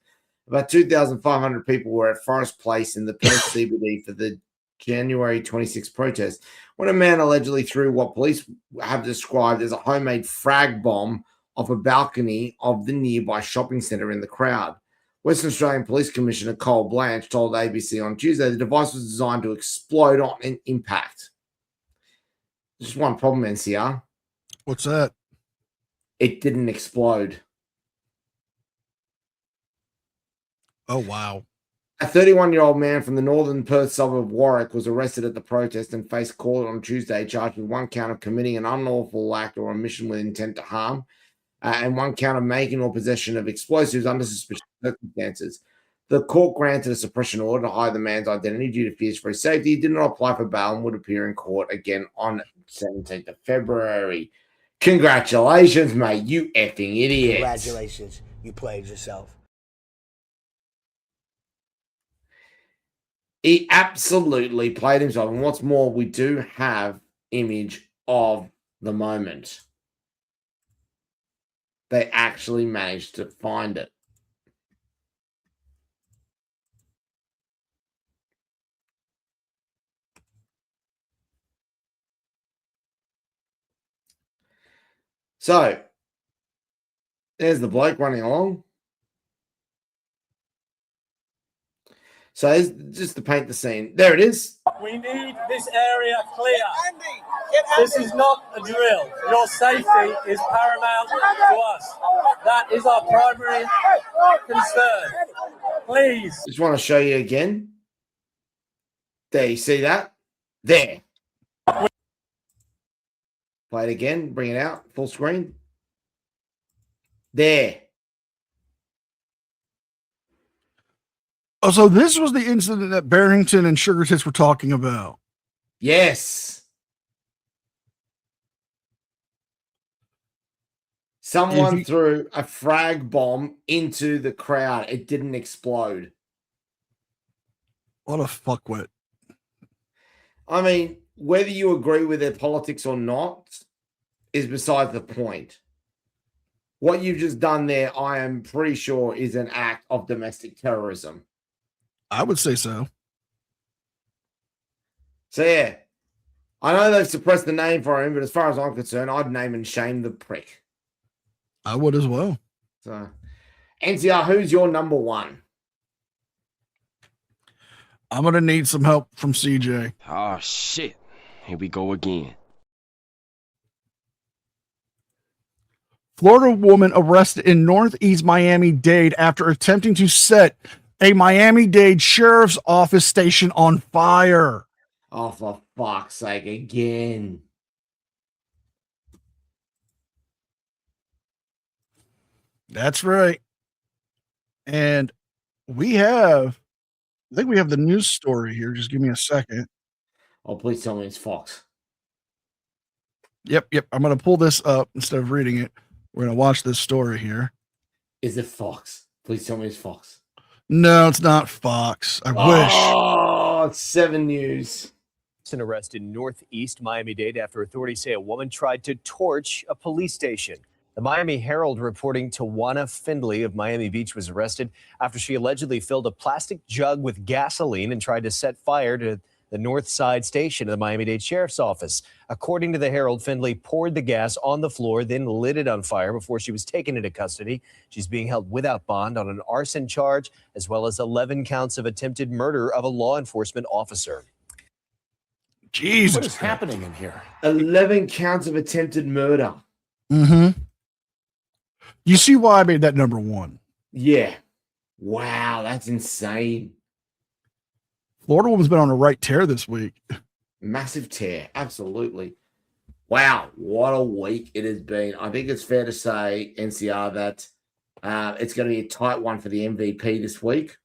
About 2,500 people were at Forest Place in the Perth CBD for the January 26 protest when a man allegedly threw what police have described as a homemade frag bomb off a balcony of the nearby shopping centre in the crowd. Western Australian Police Commissioner Cole Blanche told ABC on Tuesday the device was designed to explode on an impact. Just one problem, NCR.
What's that?
It didn't explode.
Oh, wow.
A 31-year-old man from the northern Perth suburb of Warwick was arrested at the protest and faced court on Tuesday, charged with one count of committing an unlawful act or omission with intent to harm, and one count of making or possession of explosives under suspicious circumstances. The court granted a suppression order to hide the man's identity due to fears for his safety. He did not apply for bail and would appear in court again on 17th of February. Congratulations, mate, you effing idiot.
Congratulations, you played yourself.
He absolutely played himself. And what's more, we do have image of the moment. They actually managed to find it. So, there's the bloke running along. So, just to paint the scene, there it is.
We need this area clear. This is not a drill. Your safety is paramount to us. That is our primary concern. Please.
Just want to show you again. There, you see that? There. Play it again. Bring it out. Full screen. There.
Oh, so this was the incident that Barrington and Sugar Tits were talking about.
Yes. Someone threw a frag bomb into the crowd. It didn't explode.
What a fuckwit.
I mean, whether you agree with their politics or not is beside the point. What you've just done there, I am pretty sure, is an act of domestic terrorism.
I would say so.
So, yeah. I know they've suppressed the name for him, but as far as I'm concerned, I'd name and shame the prick.
I would as well.
So, NCR, who's your number one?
I'm going to need some help from CJ.
Oh, shit. Here we go again.
Florida woman arrested in Northeast Miami-Dade after attempting to set a Miami-Dade sheriff's office station on fire.
Oh, for fuck's sake, again.
That's right. And I think we have the news story here. Just give me a second.
Oh, please tell me it's Fox.
Yep. I'm going to pull this up instead of reading it. We're going to watch this story here.
Is it Fox? Please tell me it's Fox.
No, it's not Fox. I wish.
Oh, it's 7 News.
An arrest in Northeast Miami-Dade after authorities say a woman tried to torch a police station. The Miami Herald reporting Tawana Findley of Miami Beach was arrested after she allegedly filled a plastic jug with gasoline and tried to set fire to the north side station of the Miami-Dade Sheriff's Office. According to the Herald, Findley poured the gas on the floor, then lit it on fire before she was taken into custody. She's being held without bond on an arson charge, as well as 11 counts of attempted murder of a law enforcement officer.
Jesus.
What is happening in here?
11 counts of attempted murder.
Mm-hmm. You see why I made that number one.
Yeah. Wow, that's insane.
Florida woman's been on a right tear this week.
Massive tear. Absolutely. Wow, what a week it has been. I think it's fair to say, NCR, that it's going to be a tight one for the MVP this week.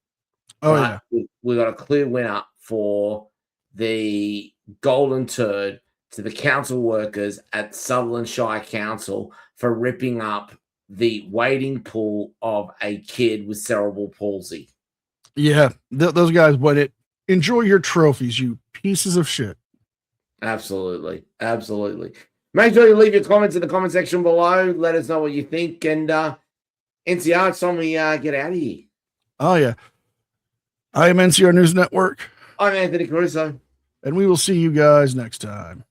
Oh, yeah.
We got a clear winner for the Golden Turd to the council workers at Sutherland Shire Council for ripping up the wading pool of a kid with cerebral palsy.
Yeah, those guys win it. Enjoy your trophies, you pieces of shit.
Absolutely. Absolutely. Make sure you leave your comments in the comment section below. Let us know what you think. And NCR, it's time we get out of here.
Oh, yeah. I am NCR News Network.
I'm Anthony Caruso.
And we will see you guys next time.